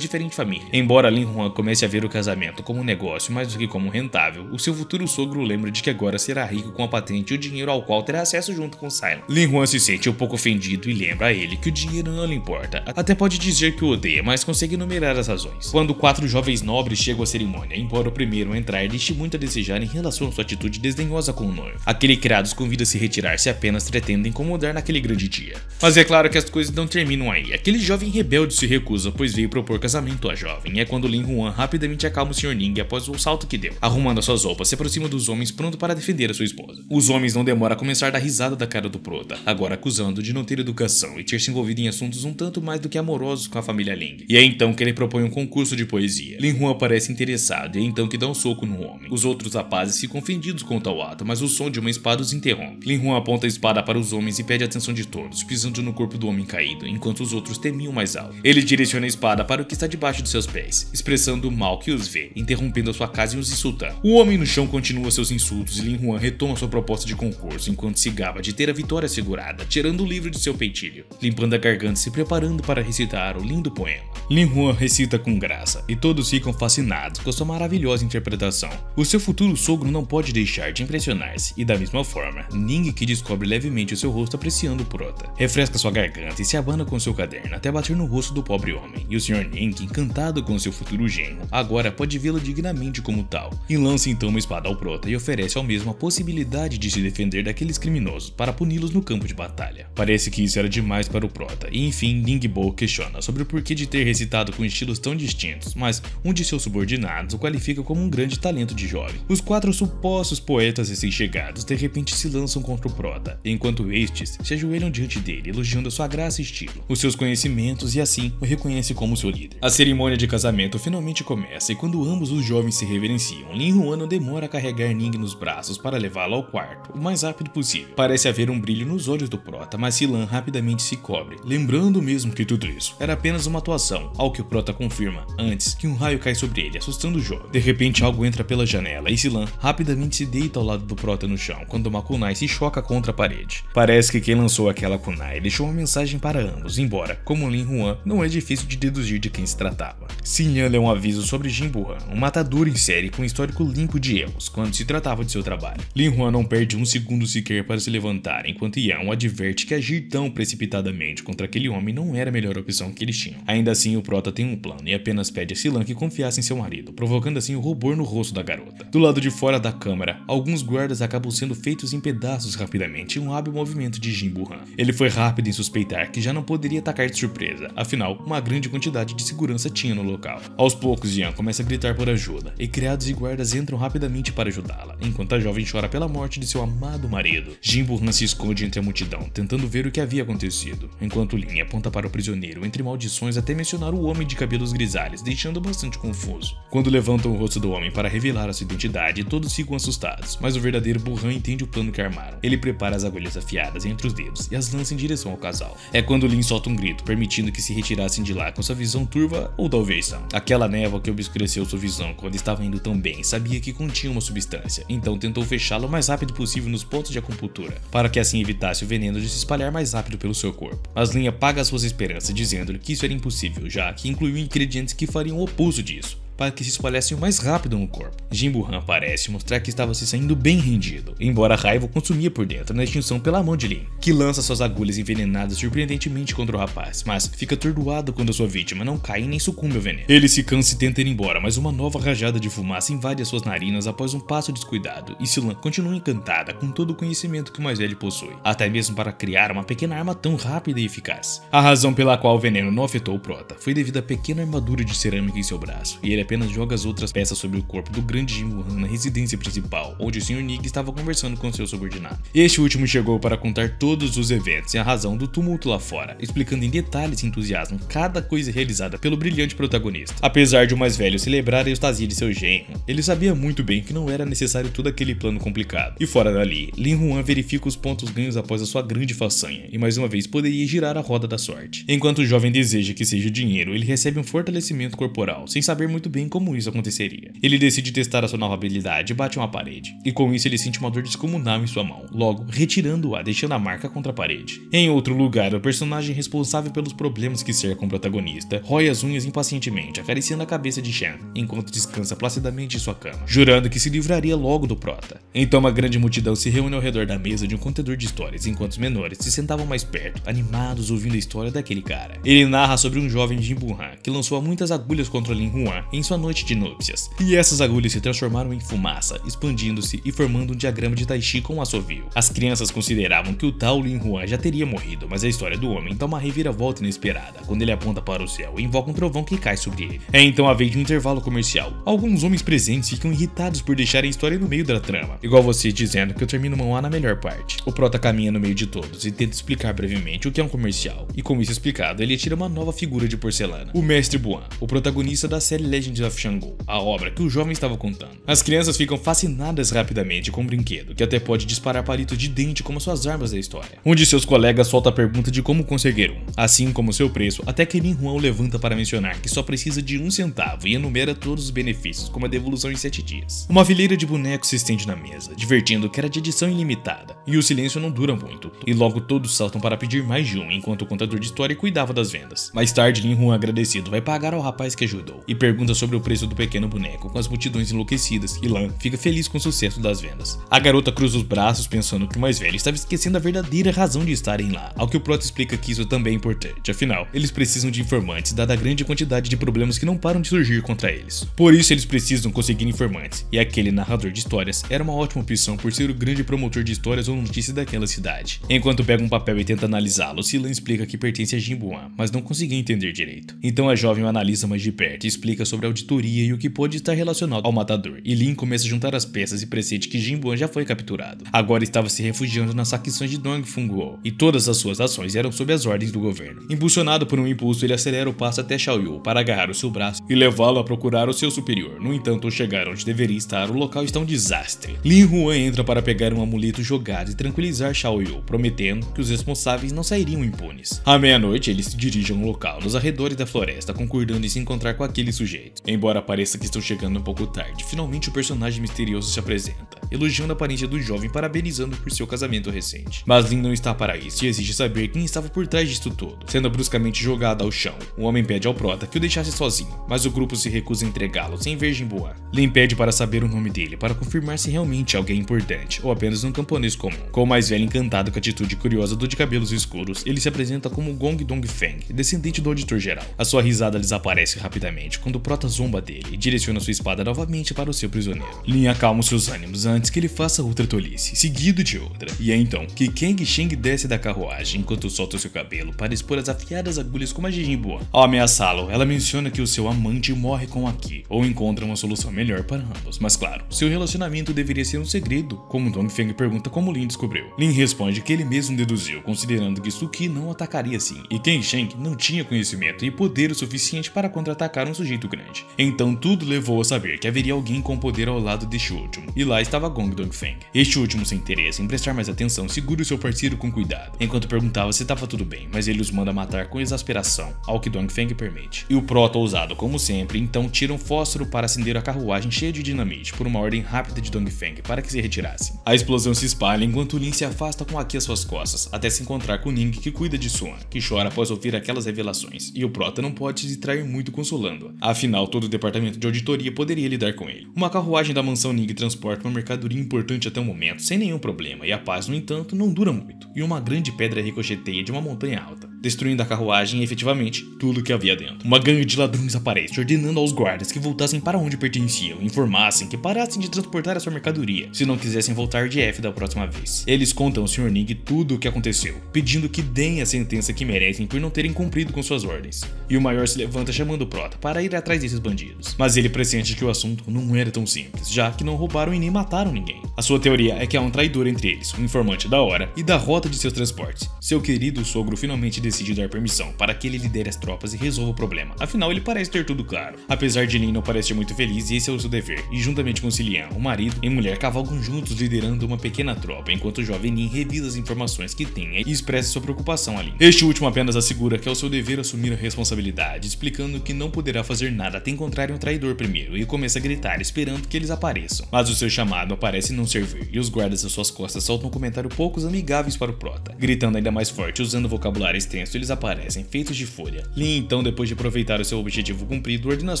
diferentes famílias. Embora Lin Huan comece a ver o casamento como um negócio mais do que como rentável, o seu futuro sogro lembra de que agora será rico com a patente e o dinheiro ao qual terá acesso junto com Silent. Lin Huan se sente um pouco ofendido e lembra a ele que o dinheiro não lhe importa, até pode dizer que o odeia, mas consegue enumerar as razões. Quando 4 jovens nobres chegam à cerimônia, embora o primeiro a entrar deixe muito a desejar em relação à sua atitude desdenhosa com o noivo, aquele criado os convida a se retirar se apenas pretende incomodar naquele grande dia. Mas é claro que as coisas não terminam aí. Aquele jovem rebelde se recusa, pois veio propor casamento à jovem, e é quando Lin Huan rapidamente acalma o Sr. Ning após o salto que deu. Arrumando as suas roupas, se aproxima dos homens pronto para defender a sua esposa. Os homens não demoram a começar a dar risada da cara do prota, agora acusando de não ter educação e ter se envolvido em assuntos um tanto mais do que amorosos com a família Ling. E é então que ele propõe um concurso de poesia. Lin Huan parece interessado e é então que dá um soco no homem. Os outros rapazes ficam ofendidos com tal ato, mas o som de uma espada os interrompe. Lin Huan aponta a espada para os homens e pede a atenção de todos, pisando no corpo do homem caído, enquanto os outros temiam mais alto. Ele direciona a espada para o que está debaixo de seus pés, expressando o mal que os vê, interrompendo a sua casa e os insultando. O homem no chão continua seus insultos e Lin Huan retoma sua proposta de concurso, enquanto se gaba de ter a vitória assegurada, tirando o livro de seu peitilho, limpando a garganta e se preparando para recitar o lindo poema. Lin Huan recita com graça, e todos ficam fascinados com sua maravilhosa interpretação. O seu futuro sogro não pode deixar de impressionar-se, e da mesma forma, Ning, que descobre levemente o seu rosto apreciando o prota, refresca sua garganta e se abana com seu caderno até bater no rosto do pobre homem, e o Sr. Ning, encantado com seu futuro genro, agora pode vê-lo dignamente como tal, e lança então uma espada ao prota e oferece ao mesmo a possibilidade de se defender daqueles criminosos para puni-los no campo de batalha. Parece que isso era demais para o prota, e enfim Ning Bo questiona sobre o porquê de ter recitado com estilos tão distintos, mas um de seus subordinados o qualifica como um grande talento de jovem. Os 4 supostos poetas recém-chegados de repente se lançam contra o prota, enquanto estes se ajoelham diante dele, elogiando a sua graça e estilo, os seus conhecimentos e assim o reconhece como seu líder. A cerimônia de casamento finalmente começa e quando ambos os jovens se reverenciam, Lin Huan não demora a carregar Ning nos braços para levá-lo ao quarto o mais rápido possível. Parece haver um brilho nos olhos do prota, mas Silan rapidamente se cobre, lembrando mesmo que tudo isso era apenas uma atuação, ao que o prota confirma antes que um raio cai sobre ele, assustando o jovem. De repente algo entra pela janela e Silan rapidamente se deita ao lado do prota no chão quando uma kunai se choca contra a parede. Parece que quem lançou aquela kunai deixou uma mensagem para ambos, embora, como Lin Huan, não é difícil de deduzir de quem se tratava. Xinyan é um aviso sobre Jinbu Han, um matador em série com histórico limpo de erros quando se tratava de seu trabalho. Lin Huan não perde um segundo sequer para se levantar, enquanto Yan adverte que agir tão precipitadamente contra aquele homem não era a melhor opção que eles tinham. Ainda assim, o prota tem um plano e apenas pede a Silan que confiasse em seu marido, provocando assim o rubor no rosto da garota. Do lado de fora da câmara, alguns guardas acabam sendo feitos em pedaços rapidamente em um hábil movimento de Jinbu Han. Ele foi rápido em suspeitar que já não poderia atacar de surpresa, afinal, uma grande quantidade de segurança tinha no local. Aos poucos, Yan começa a gritar por ajuda, e criados e guardas entram rapidamente para ajudá-la, enquanto a jovem chora pela morte de seu amado marido. Jinbu Han se esconde entre a multidão, tentando ver o que havia acontecido, enquanto Lin aponta para o prisioneiro entre maldições até mencionar o homem de cabelos grisalhos, deixando bastante confuso. Quando levantam o rosto do homem para revelar a sua identidade, todos ficam assustados, mas o verdadeiro Burhan entende o plano que armaram. Ele prepara as agulhas afiadas entre os dedos e as lança em direção ao casal. É quando Lin solta um grito, permitindo que se retirassem de lá com sua visão turva ou talvez não. Aquela névoa que obscureceu sua visão quando estava indo tão bem sabia que continha uma substância, então tentou fechá-la o mais rápido possível nos pontos de acupuntura, para que assim evitasse o veneno de se espalhar mais rápido rápido pelo seu corpo. Mas Lin apaga suas esperanças dizendo-lhe que isso era impossível, já que incluiu ingredientes que fariam o oposto disso, para que se espalhassem o mais rápido no corpo. Jinbuhan parece mostrar que estava se saindo bem rendido, embora a raiva o consumia por dentro na extinção pela mão de Lin, que lança suas agulhas envenenadas surpreendentemente contra o rapaz, mas fica atordoado quando a sua vítima não cai nem sucumbe ao veneno. Ele se cansa e tenta ir embora, mas uma nova rajada de fumaça invade as suas narinas após um passo descuidado, e Silan continua encantada com todo o conhecimento que o mais velho possui, até mesmo para criar uma pequena arma tão rápida e eficaz. A razão pela qual o veneno não afetou o prota foi devido à pequena armadura de cerâmica em seu braço, e ele apenas joga as outras peças sobre o corpo do grande Jinbuhan na residência principal, onde o Sr. Nig estava conversando com seu subordinado. Este último chegou para contar todos os eventos e a razão do tumulto lá fora, explicando em detalhes e entusiasmo cada coisa realizada pelo brilhante protagonista. Apesar de o mais velho celebrar a eustasia de seu genro, ele sabia muito bem que não era necessário todo aquele plano complicado. E fora dali, Lin Huan verifica os pontos ganhos após a sua grande façanha, e mais uma vez poderia girar a roda da sorte. Enquanto o jovem deseja que seja dinheiro, ele recebe um fortalecimento corporal, sem saber muito bem como isso aconteceria. Ele decide testar a sua nova habilidade e bate uma parede, e com isso ele sente uma dor descomunal em sua mão, logo retirando-a, deixando a marca contra a parede. Em outro lugar, o personagem responsável pelos problemas que cercam o protagonista rói as unhas impacientemente, acariciando a cabeça de Shen, enquanto descansa placidamente em sua cama, jurando que se livraria logo do prota. Então uma grande multidão se reúne ao redor da mesa de um contador de histórias, enquanto os menores se sentavam mais perto, animados ouvindo a história daquele cara. Ele narra sobre um jovem Jinbuhan que lançou muitas agulhas contra Lin Huan em sua noite de núpcias, e essas agulhas se transformaram em fumaça, expandindo-se e formando um diagrama de Tai Chi com um assovio. As crianças consideravam que o tal Lin Huan já teria morrido, mas a história do homem dá uma reviravolta inesperada quando ele aponta para o céu e invoca um trovão que cai sobre ele. É então a vez de um intervalo comercial. Alguns homens presentes ficam irritados por deixarem a história no meio da trama, igual você dizendo que eu termino uma A na melhor parte. O prota caminha no meio de todos e tenta explicar brevemente o que é um comercial, e com isso explicado, ele tira uma nova figura de porcelana, o Mestre Buan, o protagonista da série Legends of Shango, a obra que o jovem estava contando. As crianças ficam fascinadas rapidamente com o brinquedo, que até pode disparar palitos de dente como suas armas da história. Um de seus colegas solta a pergunta de como conseguir um, assim como seu preço, até que Lin Huan o levanta para mencionar que só precisa de 1 centavo e enumera todos os benefícios, como a devolução em 7 dias. Uma fileira de bonecos se estende na mesa, divertindo que era de edição ilimitada, e o silêncio não dura muito, e logo todos saltam para pedir mais de um, enquanto o contador de história cuidava das vendas. Mais tarde, Lin Huan, agradecido, vai pagar ao rapaz que ajudou, e pergunta sobre o preço do pequeno boneco, com as multidões enlouquecidas, e Lan fica feliz com o sucesso das vendas. A garota cruza os braços pensando que o mais velho estava esquecendo a verdadeira razão de estarem lá, ao que o prota explica que isso também é importante, afinal, eles precisam de informantes dada a grande quantidade de problemas que não param de surgir contra eles. Por isso eles precisam conseguir informantes, e aquele narrador de histórias era uma ótima opção por ser o grande promotor de histórias ou notícias daquela cidade. Enquanto pega um papel e tenta analisá-lo, Silan explica que pertence a Jinbuhan, mas não conseguia entender direito. Então a jovem o analisa mais de perto e explica sobre a auditoria e o que pode estar relacionado ao matador, e Lin começa a juntar as peças e pressente que Jinbuhan já foi capturado. Agora estava se refugiando nas facções de Dong Funguo, e todas as suas ações eram sob as ordens do governo. Impulsionado por um impulso, ele acelera o passo até Xiaoyu para agarrar o seu braço e levá-lo a procurar o seu superior. No entanto, ao chegar onde deveria estar, o local está um desastre. Lin Huan entra para pegar um amuleto jogado e tranquilizar Xiaoyu, prometendo que os responsáveis não sairiam impunes. À meia-noite, eles se dirigem ao local, nos arredores da floresta, concordando em se encontrar com aquele sujeito. Embora pareça que estão chegando um pouco tarde, finalmente o personagem misterioso se apresenta, elogiando a aparência do jovem e parabenizando por seu casamento recente. Mas Lin não está para isso e exige saber quem estava por trás disso tudo. Sendo bruscamente jogado ao chão, o homem pede ao prota que o deixasse sozinho, mas o grupo se recusa a entregá-lo sem ver Jinbuhan. Lin pede para saber o nome dele para confirmar se realmente é alguém importante ou apenas um camponês comum. Com o mais velho encantado com a atitude curiosa do de cabelos escuros, ele se apresenta como Gong Dongfeng, descendente do auditor geral. A sua risada desaparece rapidamente quando o prota zomba dele e direciona sua espada novamente para o seu prisioneiro. Lin acalma os seus ânimos antes que ele faça outra tolice, seguido de outra. E é então que Kang Sheng desce da carruagem enquanto solta seu cabelo para expor as afiadas agulhas como a de Jinbuhan. Ao ameaçá-lo, ela menciona que o seu amante morre com a Qi, ou encontra uma solução melhor para ambos. Mas claro, seu relacionamento deveria ser um segredo, como Dongfeng pergunta como Lin descobriu. Lin responde que ele mesmo deduziu, considerando que Suki não atacaria assim, e Kang Sheng não tinha conhecimento e poder o suficiente para contra-atacar um sujeito grande. cidade. Então tudo levou a saber que haveria alguém com poder ao lado deste último, e lá estava Gong Dongfeng. Este último, sem interesse em prestar mais atenção, segura o seu parceiro com cuidado, enquanto perguntava se estava tudo bem, mas ele os manda matar com exasperação, ao que Dongfeng permite. E o Prota, ousado como sempre, então tira um fósforo para acender a carruagem cheia de dinamite por uma ordem rápida de Dongfeng para que se retirassem. A explosão se espalha enquanto Lin se afasta com Aki às suas costas, até se encontrar com Ning, que cuida de Suan, que chora após ouvir aquelas revelações, e o Prota não pode se distrair muito consolando-a. Afinal, todo o departamento de auditoria poderia lidar com ele. Uma carruagem da mansão Ning transporta uma mercadoria importante até o momento, sem nenhum problema, e a paz, no entanto, não dura muito, e uma grande pedra ricocheteia de uma montanha alta, destruindo a carruagem e, efetivamente, tudo que havia dentro. Uma gangue de ladrões aparece, ordenando aos guardas que voltassem para onde pertenciam e informassem que parassem de transportar a sua mercadoria, se não quisessem voltar de F da próxima vez. Eles contam ao Sr. Ning tudo o que aconteceu, pedindo que deem a sentença que merecem por não terem cumprido com suas ordens. E o Maior se levanta chamando o Prota para ir atrás desses bandidos. Mas ele pressente que o assunto não era tão simples, já que não roubaram e nem mataram ninguém. A sua teoria é que há um traidor entre eles, um informante da hora e da rota de seus transportes. Seu querido sogro finalmente decide dar permissão para que ele lidere as tropas e resolva o problema. Afinal, ele parece ter tudo claro. Apesar de Lin não parecer muito feliz, esse é o seu dever, e juntamente com Cilian, o marido e mulher cavalgam juntos liderando uma pequena tropa, enquanto o jovem Lin revisa as informações que tem e expressa sua preocupação a Lin. Este último apenas assegura que é o seu dever assumir a responsabilidade, explicando que não poderá fazer nada até encontrarem o traidor primeiro, e começa a gritar esperando que eles apareçam. Mas o seu chamado parece não servir, e os guardas às suas costas soltam um comentário poucos amigáveis para o Prota. Gritando ainda mais forte, usando vocabulário extenso, eles aparecem, feitos de fúria. Lin, então, depois de aproveitar o seu objetivo cumprido, ordena as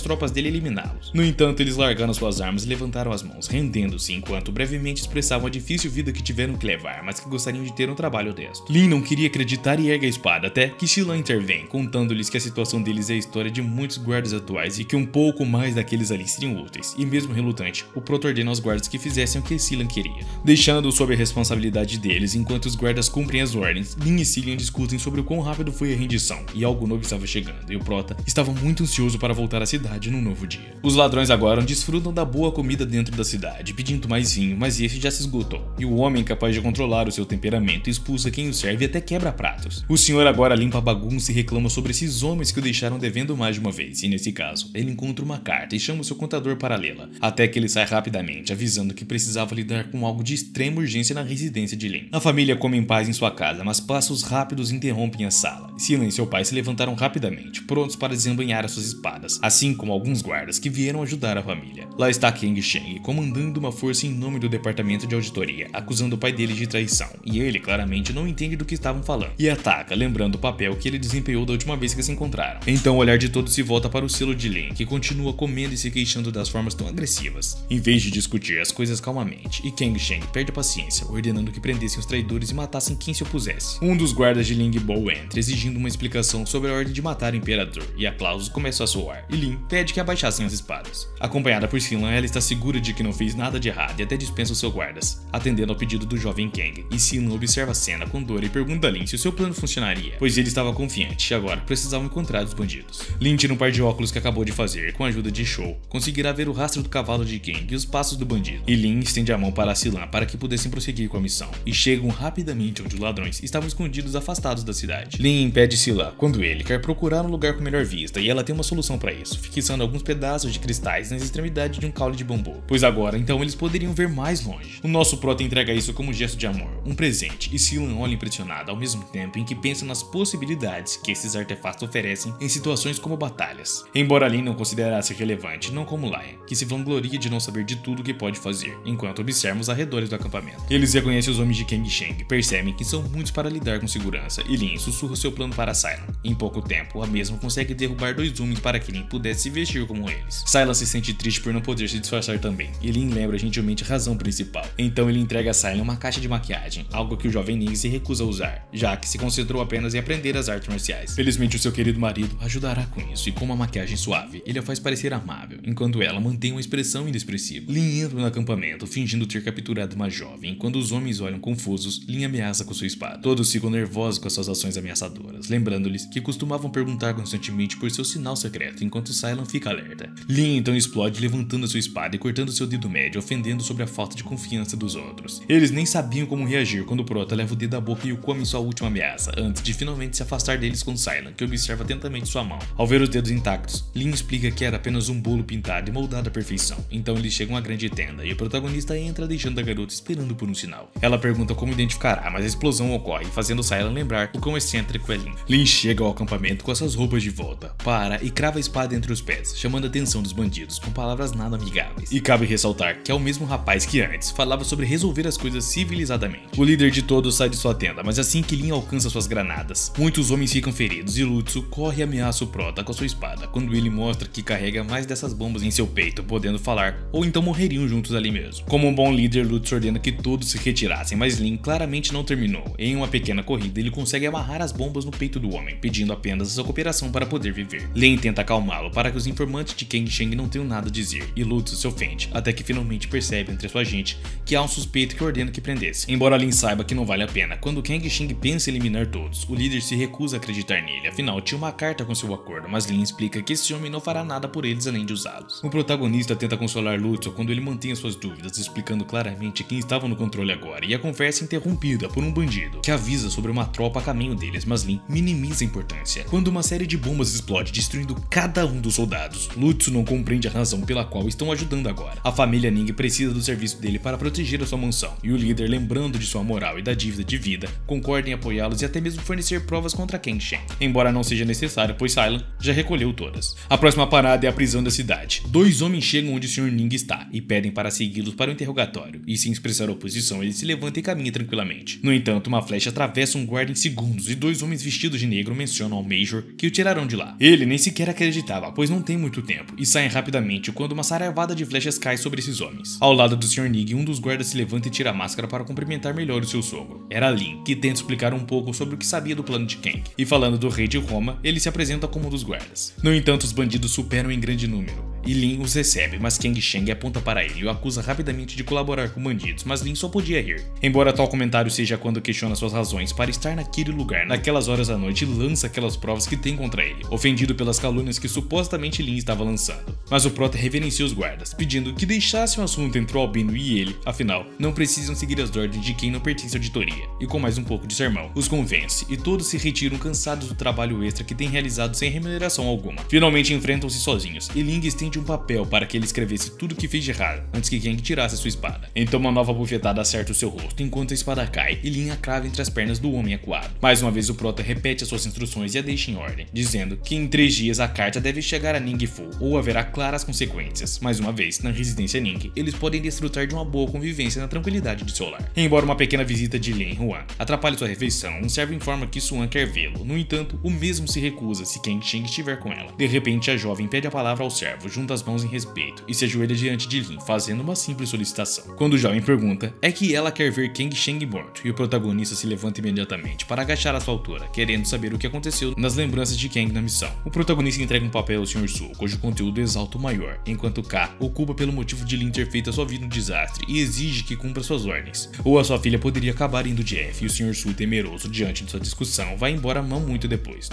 tropas dele eliminá-los. No entanto, eles largaram suas armas e levantaram as mãos, rendendo-se, enquanto brevemente expressavam a difícil vida que tiveram que levar, mas que gostariam de ter um trabalho honesto. Lin não queria acreditar e ergue a espada, até que Xilan intervém, contando-lhes que a situação deles é a história de muitos guardas atuais e que um pouco mais daqueles ali seriam úteis, e mesmo relutante, o Prota ordena aos guardas que fizessem o que Xilan queria, deixando-o sob a responsabilidade deles. Enquanto os guardas cumprem as ordens, Lin e Cilian discutem sobre o quão rápido foi a rendição, e algo novo estava chegando, e o Prota estava muito ansioso para voltar à cidade num novo dia. Os ladrões agora desfrutam da boa comida dentro da cidade, pedindo mais vinho, mas esse já se esgotou, e o homem, capaz de controlar o seu temperamento, expulsa quem o serve e até quebra pratos. O senhor agora limpa a bagunça e reclama sobre esses homens que o deixaram devendo mais de uma vez, e nesse caso, ele encontra uma carta e chama o seu contador para lê-la, até que ele sai rapidamente, avisando que precisava lidar com algo de extrema urgência na residência de Lin. A família come em paz em sua casa, mas passos rápidos interrompem a sala. Xilan e seu pai se levantaram rapidamente, prontos para desembanhar as suas espadas, assim como alguns guardas que vieram ajudar a família. Lá está Kang Sheng, comandando uma força em nome do departamento de auditoria, acusando o pai dele de traição, e ele claramente não entende do que estavam falando, e ataca, lembrando o papel que ele desempenhou da última vez que se encontraram. Então o olhar de todos se volta para o selo de Lin, que continua comendo e se queixando das formas tão agressivas, em vez de discutir as coisas calmamente, e Kang Sheng perde a paciência, ordenando que prendessem os traidores e matassem quem se opusesse. Um dos guardas de Ling Bo entra, exigindo uma explicação sobre a ordem de matar o imperador, e aplausos começam a soar, e Lin pede que abaixassem as espadas. Acompanhada por Xilan, ela está segura de que não fez nada de errado e até dispensa os seus guardas, atendendo ao pedido do jovem Kang, e Xilan observa a cena com dor e pergunta a Lin se o seu plano funcionaria, pois ele estava confiante e agora precisava encontrar os bandidos. Lin tira um par de óculos que acabou de fazer e com a ajuda de Shou, conseguirá ver o rastro do cavalo de Kang e os passos do bandido, e Lin estende a mão para Xilan para que pudessem prosseguir com a missão, e chegam rapidamente onde os ladrões estavam escondidos afastados da cidade. Lin impede Xilan quando ele quer procurar um lugar com melhor vista, e ela tem uma solução para isso, fixando alguns pedaços de cristais nas extremidades de um caule de bambu, pois agora então eles poderiam ver mais longe. O nosso Prota entrega isso como um gesto de amor, um presente, e Xilan olha impressionada ao mesmo tempo em que pensa nas possibilidades que esses artefatos oferecem em situações como batalhas. Embora Lin não considerasse relevante, não como Lion, que se vangloria de não saber de tudo o que pode fazer, enquanto observam os arredores do acampamento. Eles reconhecem os homens de Kang Sheng, percebem que são muitos para lidar com segurança, e Lin sussurra seu plano para Xilan. Em pouco tempo, a mesma consegue derrubar 2 homens para que Lin pudesse se vestir como eles. Xilan se sente triste por não poder se disfarçar também, e Lin lembra gentilmente a razão principal. Então ele entrega a Xilan uma caixa de maquiagem, algo que o jovem Ning se recusa a usar, já que se concentrou apenas em aprender as artes marciais. Felizmente o seu querido marido ajudará com isso, e com uma maquiagem suave, ele a faz parecer amável, enquanto ela mantém uma expressão inexpressiva. Lin entra no acampamento, fingindo ter capturado uma jovem, e quando os homens olham confusos, Lin ameaça com sua espada. Todos ficam nervosos com as suas ações ameaçadoras, ameaçadoras, lembrando-lhes que costumavam perguntar constantemente por seu sinal secreto enquanto Cylon fica alerta. Lin então explode levantando sua espada e cortando seu dedo médio, ofendendo sobre a falta de confiança dos outros. Eles nem sabiam como reagir quando o Prota leva o dedo à boca e o come em sua última ameaça, antes de finalmente se afastar deles com Cylon, que observa atentamente sua mão. Ao ver os dedos intactos, Lin explica que era apenas um bolo pintado e moldado à perfeição. Então eles chegam à grande tenda e o protagonista entra deixando a garota esperando por um sinal. Ela pergunta como identificará, mas a explosão ocorre, fazendo Cylon lembrar o quão excêntrico é Lin. Lin chega ao acampamento com essas roupas de volta, para e crava a espada entre os pés, chamando a atenção dos bandidos com palavras nada amigáveis. E cabe ressaltar que é o mesmo rapaz que antes falava sobre resolver as coisas civilizadamente. O líder de todos sai de sua tenda, mas assim que Lin alcança suas granadas, muitos homens ficam feridos e Lutzu corre e ameaça o Prota com sua espada, quando ele mostra que carrega mais dessas bombas em seu peito, podendo falar, ou então morreriam juntos ali mesmo. Como um bom líder, Lutzu ordena que todos se retirassem, mas Lin claramente não terminou. Em uma pequena corrida, ele consegue amarrar as bombas no peito do homem, pedindo apenas a sua cooperação para poder viver. Lin tenta acalmá-lo para que os informantes de Kang Sheng não tenham nada a dizer, e Lutzu se ofende, até que finalmente percebe entre sua gente que há um suspeito que ordena que prendesse. Embora Lin saiba que não vale a pena, quando Kang Sheng pensa em eliminar todos, o líder se recusa a acreditar nele, afinal tinha uma carta com seu acordo, mas Lin explica que esse homem não fará nada por eles além de usá-los. O protagonista tenta consolar Lutzu quando ele mantém as suas dúvidas, explicando claramente quem estava no controle agora, e a conversa é interrompida por um bandido, que avisa sobre uma tropa a caminho deles, mas Lin minimiza a importância. Quando uma série de bombas explode, destruindo cada um dos soldados, Lutzu não compreende a razão pela qual estão ajudando agora. A família Ning precisa do serviço dele para proteger a sua mansão, e o líder, lembrando de sua moral e da dívida de vida, concorda em apoiá-los e até mesmo fornecer provas contra Kang Sheng, embora não seja necessário, pois Cylon já recolheu todas. A próxima parada é a prisão da cidade. Dois homens chegam onde o Sr. Ning está e pedem para segui-los para o interrogatório, e sem expressar oposição, ele se levanta e caminha tranquilamente. No entanto, uma flecha atravessa um guarda em segundos e dois homens vestidos de negro mencionam ao Major que o tirarão de lá. Ele nem sequer acreditava, pois não tem muito tempo, e saem rapidamente quando uma saraivada de flechas cai sobre esses homens. Ao lado do Sr. Ning, um dos guardas se levanta e tira a máscara para cumprimentar melhor o seu sogro. Era Lin, que tenta explicar um pouco sobre o que sabia do plano de Kang, e falando do rei de Roma, ele se apresenta como um dos guardas. No entanto, os bandidos superam em grande número, e Lin os recebe, mas Kang Sheng aponta para ele e o acusa rapidamente de colaborar com bandidos, mas Lin só podia rir. Embora tal comentário seja quando questiona suas razões para estar naquele lugar, naquelas horas da noite, e lança aquelas provas que tem contra ele, ofendido pelas calúnias que supostamente Lin estava lançando. Mas o Prota reverencia os guardas, pedindo que deixassem o assunto entre o Albino e ele, afinal, não precisam seguir as ordens de quem não pertence à auditoria, e com mais um pouco de sermão, os convence, e todos se retiram cansados do trabalho extra que têm realizado sem remuneração alguma. Finalmente enfrentam-se sozinhos, e Ling estende um papel para que ele escrevesse tudo o que fez de errado, antes que Kang tirasse sua espada. Então uma nova bufetada acerta o seu rosto, enquanto a espada cai, e Lin a crava entre as pernas do homem acuado. Mais uma vez o Prota repete as suas instruções e a deixa em ordem, dizendo que em 3 dias a carta deve chegar a Ning Fu, ou haverá claras consequências. Mais uma vez, na residência Ning, eles podem desfrutar de uma boa convivência na tranquilidade de seu lar. Embora uma pequena visita de Lin Huan atrapalhe sua refeição, um servo informa que Suan quer vê-lo. No entanto, o mesmo se recusa se Kang Sheng estiver com ela. De repente, a jovem pede a palavra ao servo, junta as mãos em respeito e se ajoelha diante de Lin, fazendo uma simples solicitação. Quando o jovem pergunta, é que ela quer ver Kang Sheng morto, e o protagonista se levanta imediatamente para agachar à sua altura, querendo saber o que aconteceu nas lembranças de Kang na missão. O protagonista entrega um papel ao Sr. Su, cujo conteúdo exalta o maior, enquanto K o culpa pelo motivo de Lin ter feito a sua vida um desastre e exige que cumpra suas ordens. Ou a sua filha poderia acabar indo de F, e o Sr. Su, temeroso diante de sua discussão, vai embora não muito depois.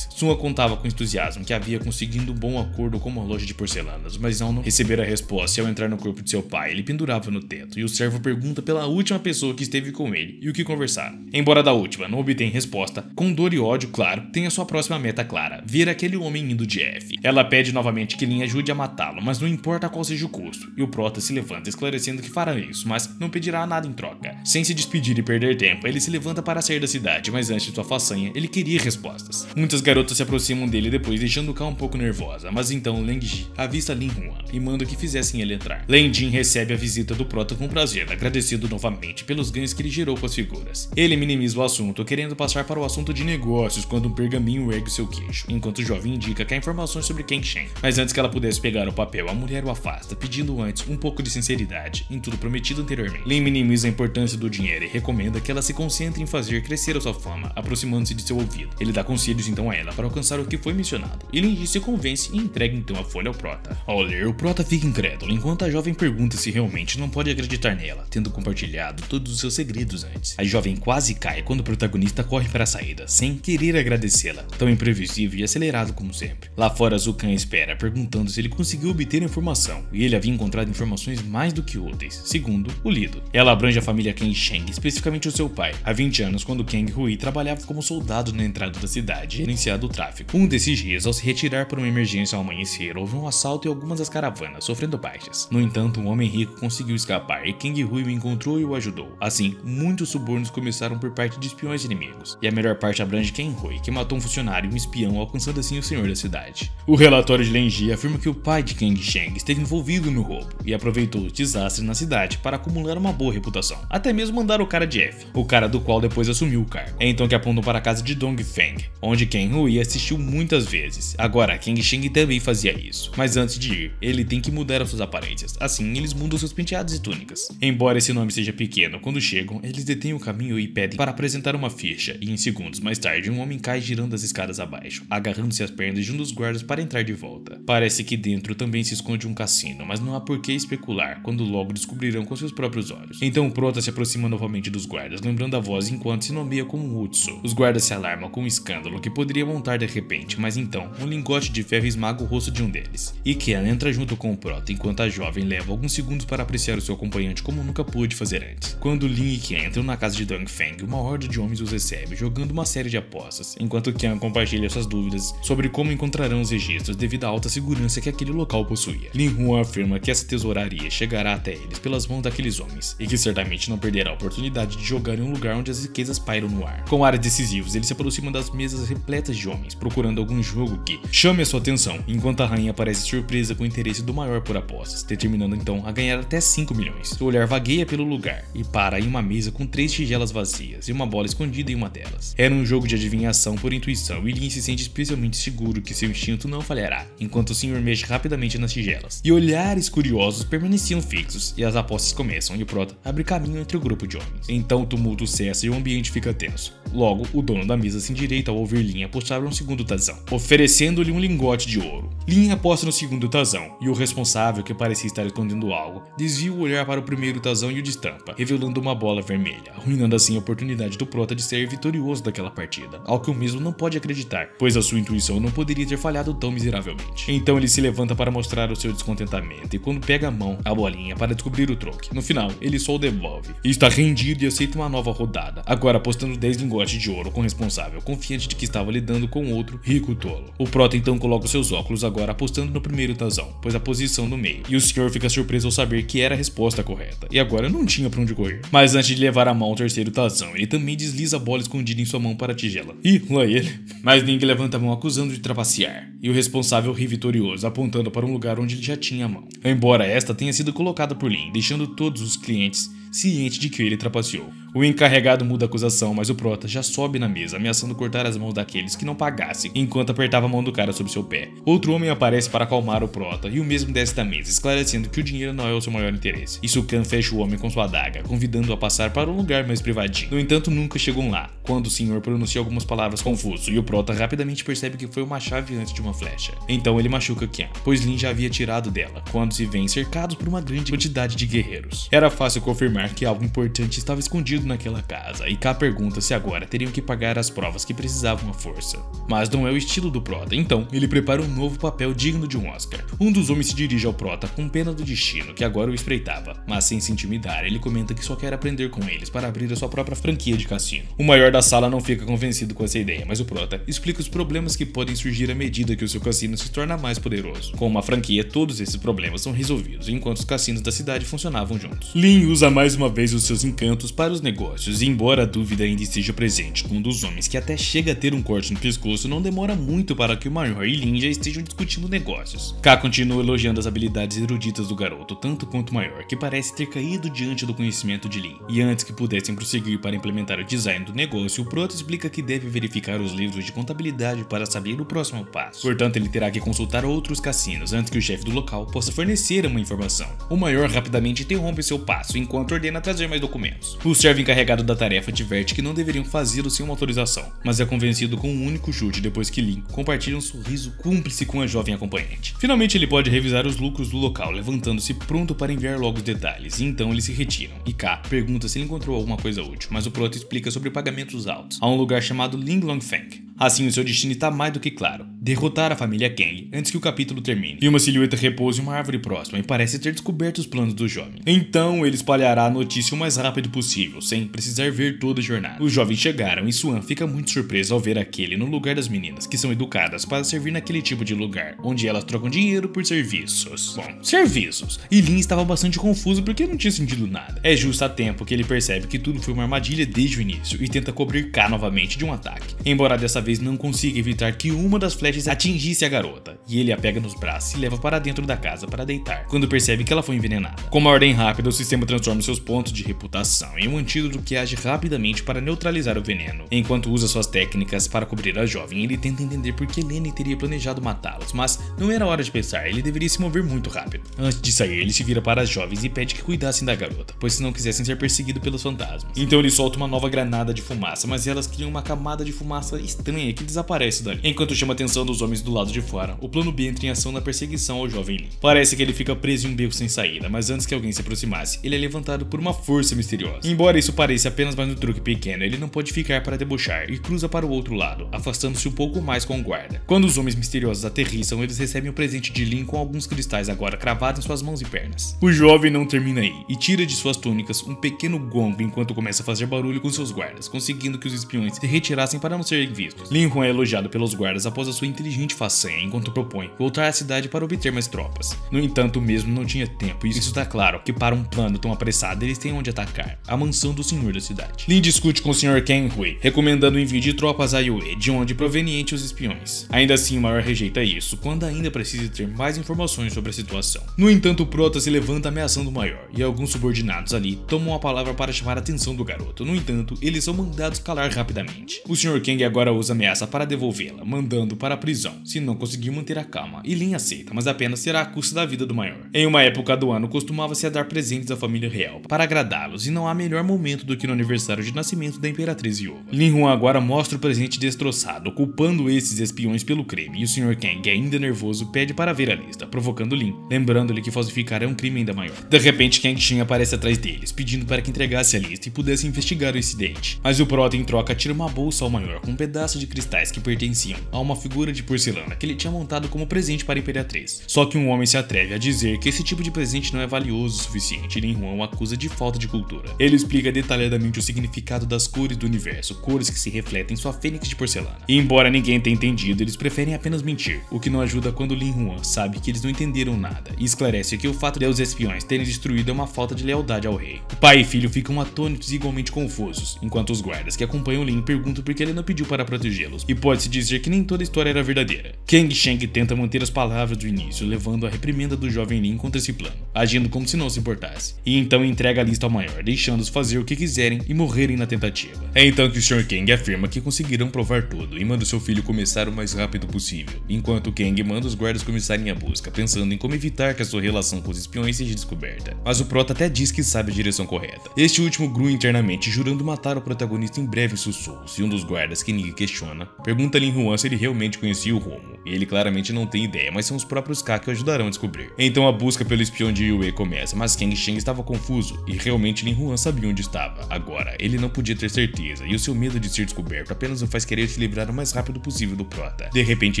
Sua contava com entusiasmo que havia conseguido um bom acordo com uma loja de porcelanas, mas ao não receber a resposta e ao entrar no corpo de seu pai, ele pendurava no teto, e o servo pergunta pela última pessoa que esteve com ele e o que conversaram. Embora da última não obtém resposta, com dor e ódio, claro, tem a sua próxima meta clara, ver aquele homem indo de F. Ela pede novamente que Lin ajude a matá-lo, mas não importa qual seja o custo, e o Prota se levanta esclarecendo que fará isso, mas não pedirá nada em troca. Sem se despedir e perder tempo, ele se levanta para sair da cidade, mas antes de sua façanha, ele queria respostas. Muitas garotas se aproximam dele depois, deixando K um pouco nervosa, mas então Leng Ji avista Lin Huan e manda que fizessem ele entrar. Leng Jin recebe a visita do Prota com prazer, agradecido novamente pelos ganhos que ele gerou com as figuras. Ele minimiza o assunto, querendo passar para o assunto de negócios quando um pergaminho ergue seu queixo, enquanto o jovem indica que há informações sobre Kang Sheng. Mas antes que ela pudesse pegar o papel, a mulher o afasta, pedindo antes um pouco de sinceridade em tudo prometido anteriormente. Lin minimiza a importância do dinheiro e recomenda que ela se concentre em fazer crescer a sua fama, aproximando-se de seu ouvido. Ele dá conselhos então a ela para alcançar o que foi mencionado, e Lin Ji se convence e entrega então a folha. telefone ao Prota. Ao ler, o Prota fica incrédulo, enquanto a jovem pergunta se realmente não pode acreditar nela, tendo compartilhado todos os seus segredos antes. A jovem quase cai quando o protagonista corre para a saída, sem querer agradecê-la, tão imprevisível e acelerado como sempre. Lá fora, Zukan espera, perguntando se ele conseguiu obter informação, e ele havia encontrado informações mais do que úteis, segundo o Lido. Ela abrange a família Kang Sheng, especificamente o seu pai, há 20 anos quando Kang Hui trabalhava como soldado na entrada da cidade, gerenciando o tráfico. Um desses dias, ao se retirar por uma emergência ao amanhecer, houve um assalto em algumas das caravanas, sofrendo baixas. No entanto, um homem rico conseguiu escapar e Kang Hui o encontrou e o ajudou. Assim, muitos subornos começaram por parte de espiões inimigos, e a melhor parte abrange Kang Hui, que matou um funcionário e um espião, alcançando assim o senhor da cidade. O relatório de Lin Ji afirma que o pai de Kang Sheng esteve envolvido no roubo e aproveitou o desastre na cidade para acumular uma boa reputação, até mesmo mandar o cara de F, o cara do qual depois assumiu o cargo. É então que apontam para a casa de Dongfeng, onde Kang Hui assistiu muitas vezes. Agora, Kang Sheng também fazia isso, mas antes de ir, ele tem que mudar as suas aparências, assim eles mudam seus penteados e túnicas. Embora esse nome seja pequeno, quando chegam, eles detêm o caminho e pedem para apresentar uma ficha, e em segundos mais tarde, um homem cai girando as escadas abaixo, agarrando-se às pernas de um dos guardas para entrar de volta. Parece que dentro também se esconde um cassino, mas não há por que especular, quando logo descobrirão com seus próprios olhos. Então o Prota se aproxima novamente dos guardas, lembrando a voz enquanto se nomeia como Utsu. Os guardas se alarmam com um escândalo que poderia montar de repente, mas então um lingote de ferro esmaga o rosto de um deles. E Ken entra junto com o Prota, enquanto a jovem leva alguns segundos para apreciar o seu acompanhante como nunca pôde fazer antes. Quando Lin e Ken entram na casa de Dongfeng, uma horda de homens os recebe, jogando uma série de apostas, enquanto Ken compartilha suas dúvidas sobre como encontrarão os registros devido à alta segurança que aquele local possuía. Lin Huan afirma que essa tesouraria chegará até eles pelas mãos daqueles homens, e que certamente não perderá a oportunidade de jogar em um lugar onde as riquezas pairam no ar. Com áreas decisivos, ele se aproxima das mesas repletas de homens, procurando algum jogo que chame a sua atenção, enquanto a rainha parece surpresa com o interesse do maior por apostas, determinando então a ganhar até 5 milhões. Seu olhar vagueia pelo lugar e para em uma mesa com 3 tigelas vazias e uma bola escondida em uma delas. Era um jogo de adivinhação por intuição e Lin se sente especialmente seguro que seu instinto não falhará, enquanto o senhor mexe rapidamente nas tigelas. E olhares curiosos permaneciam fixos, e as apostas começam e o Prota abre caminho entre o grupo de homens. Então o tumulto cessa e o ambiente fica tenso. Logo, o dono da mesa se endireita ao ouvir Lin apostar um segundo tazão, oferecendo-lhe um lingote de ouro. Lin aposta no segundo tazão, e o responsável, que parecia estar escondendo algo, desvia o olhar para o primeiro tazão e o destampa, revelando uma bola vermelha, arruinando assim a oportunidade do Prota de ser vitorioso daquela partida, ao que o mesmo não pode acreditar, pois a sua intuição não poderia ter falhado tão miseravelmente. Então ele se levanta para mostrar o seu descontentamento, e quando pega a mão, a bolinha, para descobrir o troque, no final, ele só o devolve, e está rendido e aceita uma nova rodada, agora apostando 10 lingotes de ouro com o responsável, confiante de que estava lidando com outro rico tolo. O Prota então coloca seus óculos agora apostando no primeiro tazão, pois a posição no meio, e o senhor fica surpreso ao saber que era a resposta correta, e agora não tinha pra onde correr. Mas antes de levar a mão ao terceiro tazão, ele também desliza a bola escondida em sua mão para a tigela. Ih, lá ele. Mas Ling levanta a mão acusando de trapacear, e o responsável ri vitorioso, apontando para um lugar onde ele já tinha a mão. Embora esta tenha sido colocada por Lin, deixando todos os clientes ciente de que ele trapaceou. O encarregado muda a acusação, mas o Prota já sobe na mesa, ameaçando cortar as mãos daqueles que não pagassem, enquanto apertava a mão do cara sob seu pé. Outro homem aparece para acalmar o Prota, e o mesmo desce da mesa, esclarecendo que o dinheiro não é o seu maior interesse. E Sukan fecha o homem com sua adaga, convidando-o a passar para um lugar mais privadinho. No entanto, nunca chegam lá, quando o senhor pronuncia algumas palavras confusas, e o Prota rapidamente percebe que foi uma chave antes de uma flecha. Então ele machuca Ken, pois Lin já havia tirado dela, quando se vêem cercados por uma grande quantidade de guerreiros. Era fácil confirmar que algo importante estava escondido naquela casa, e K pergunta se agora teriam que pagar as provas que precisavam à força. Mas não é o estilo do Prota, então ele prepara um novo papel digno de um Oscar. Um dos homens se dirige ao Prota com pena do destino, que agora o espreitava, mas sem se intimidar, ele comenta que só quer aprender com eles para abrir a sua própria franquia de cassino. O maior da sala não fica convencido com essa ideia, mas o Prota explica os problemas que podem surgir à medida que o seu cassino se torna mais poderoso. Com uma franquia, todos esses problemas são resolvidos, enquanto os cassinos da cidade funcionavam juntos. Lin usa mais uma vez os seus encantos para os negócios, e embora a dúvida ainda esteja presente com um dos homens que até chega a ter um corte no pescoço, não demora muito para que o Maior e Lin já estejam discutindo negócios. K continua elogiando as habilidades eruditas do garoto, tanto quanto o Maior, que parece ter caído diante do conhecimento de Lin. E antes que pudessem prosseguir para implementar o design do negócio, o Prota explica que deve verificar os livros de contabilidade para saber o próximo passo. Portanto, ele terá que consultar outros cassinos antes que o chefe do local possa fornecer uma informação. O Maior rapidamente interrompe seu passo, enquanto ordena trazer mais documentos. Os chefe encarregado da tarefa adverte que não deveriam fazê-lo sem uma autorização, mas é convencido com um único chute depois que Lin compartilha um sorriso cúmplice com a jovem acompanhante. Finalmente ele pode revisar os lucros do local, levantando-se pronto para enviar logo os detalhes, e então eles se retiram. E K pergunta se ele encontrou alguma coisa útil, mas o Prota explica sobre pagamentos altos a um lugar chamado Linglongfeng. Assim, o seu destino está mais do que claro: derrotar a família Kang antes que o capítulo termine. E uma silhueta repousa em uma árvore próxima e parece ter descoberto os planos do jovem. Então ele espalhará a notícia o mais rápido possível, sem precisar ver toda a jornada. Os jovens chegaram e Swan fica muito surpreso ao ver aquele no lugar das meninas, que são educadas para servir naquele tipo de lugar, onde elas trocam dinheiro por serviços. Bom, serviços. E Lin estava bastante confuso porque não tinha sentido nada. É justo a tempo que ele percebe que tudo foi uma armadilha desde o início e tenta cobrir K novamente de um ataque. Embora dessa vez não consiga evitar que uma das flechas atingisse a garota, e ele a pega nos braços e leva para dentro da casa para deitar, quando percebe que ela foi envenenada. Com uma ordem rápida, o sistema transforma seus pontos de reputação em um antídoto que age rapidamente para neutralizar o veneno. Enquanto usa suas técnicas para cobrir a jovem, ele tenta entender por que Lenny teria planejado matá-los, mas não era hora de pensar, ele deveria se mover muito rápido. Antes de sair, ele se vira para as jovens e pede que cuidassem da garota, pois se não quisessem ser perseguidos pelos fantasmas. Então ele solta uma nova granada de fumaça, mas elas criam uma camada de fumaça estranha que desaparece dali. Enquanto chama a atenção dos homens do lado de fora, o plano B entra em ação na perseguição ao jovem Lin. Parece que ele fica preso em um beco sem saída, mas antes que alguém se aproximasse, ele é levantado por uma força misteriosa. Embora isso pareça apenas mais um truque pequeno, ele não pode ficar para debochar e cruza para o outro lado, afastando-se um pouco mais com o guarda. Quando os homens misteriosos aterrissam, eles recebem o presente de Lin com alguns cristais agora cravados em suas mãos e pernas. O jovem não termina aí e tira de suas túnicas um pequeno gongo enquanto começa a fazer barulho com seus guardas, conseguindo que os espiões se retirassem para não serem vistos. Lin Huan é elogiado pelos guardas após a sua inteligente façanha, enquanto propõe voltar à cidade para obter mais tropas. No entanto, o mesmo não tinha tempo, e isso está claro que para um plano tão apressado eles têm onde atacar: a mansão do senhor da cidade. Lin discute com o Sr. Kang Hui, recomendando o envio de tropas a Yue, de onde provenientes os espiões. Ainda assim, o maior rejeita isso, quando ainda precisa ter mais informações sobre a situação. No entanto, o Prota se levanta ameaçando o maior, e alguns subordinados ali tomam a palavra para chamar a atenção do garoto. No entanto, eles são mandados calar rapidamente. O Sr. Kang agora usa ameaça para devolvê-la, mandando para a prisão, se não conseguir manter a calma, e Lin aceita, mas apenas será à custa da vida do maior. Em uma época do ano, costumava-se a dar presentes à família real, para agradá-los, e não há melhor momento do que no aniversário de nascimento da Imperatriz Viúva. Lin Huan agora mostra o presente destroçado, culpando esses espiões pelo crime, e o Sr. Kang, ainda nervoso, pede para ver a lista, provocando Lin, lembrando-lhe que falsificar é um crime ainda maior. De repente, Kang Shin aparece atrás deles, pedindo para que entregasse a lista e pudesse investigar o incidente. Mas o Prota, em troca, tira uma bolsa ao maior com um pedaço de cristais que pertenciam a uma figura de porcelana que ele tinha montado como presente para a Imperatriz. Só que um homem se atreve a dizer que esse tipo de presente não é valioso o suficiente, e Lin Huan o acusa de falta de cultura. Ele explica detalhadamente o significado das cores do universo, cores que se refletem em sua fênix de porcelana. E embora ninguém tenha entendido, eles preferem apenas mentir, o que não ajuda quando Lin Huan sabe que eles não entenderam nada, e esclarece que o fato de os espiões terem destruído é uma falta de lealdade ao rei. O pai e filho ficam atônitos e igualmente confusos, enquanto os guardas que acompanham Lin perguntam por que ele não pediu para protegê-los, e pode-se dizer que nem toda a história era verdadeira. Kang Sheng tenta manter as palavras do início, levando a reprimenda do jovem Lin contra esse plano, agindo como se não se importasse, e então entrega a lista ao maior, deixando-os fazer o que quiserem e morrerem na tentativa. É então que o Sr. Kang afirma que conseguirão provar tudo e manda seu filho começar o mais rápido possível, enquanto Kang manda os guardas começarem a busca, pensando em como evitar que a sua relação com os espiões seja descoberta. Mas o Prota até diz que sabe a direção correta. Este último grua internamente, jurando matar o protagonista em breves sussurros, e um dos guardas, que ninguém questiona, pergunta a Lin Huan se ele realmente conhecia o rumo, e ele claramente não tem ideia, mas são os próprios K que o ajudarão a descobrir. Então a busca pelo espião de Yue começa, mas Kang Shen estava confuso, e realmente Lin Huan sabia onde estava. Agora, ele não podia ter certeza, e o seu medo de ser descoberto apenas o faz querer se livrar o mais rápido possível do Prota. De repente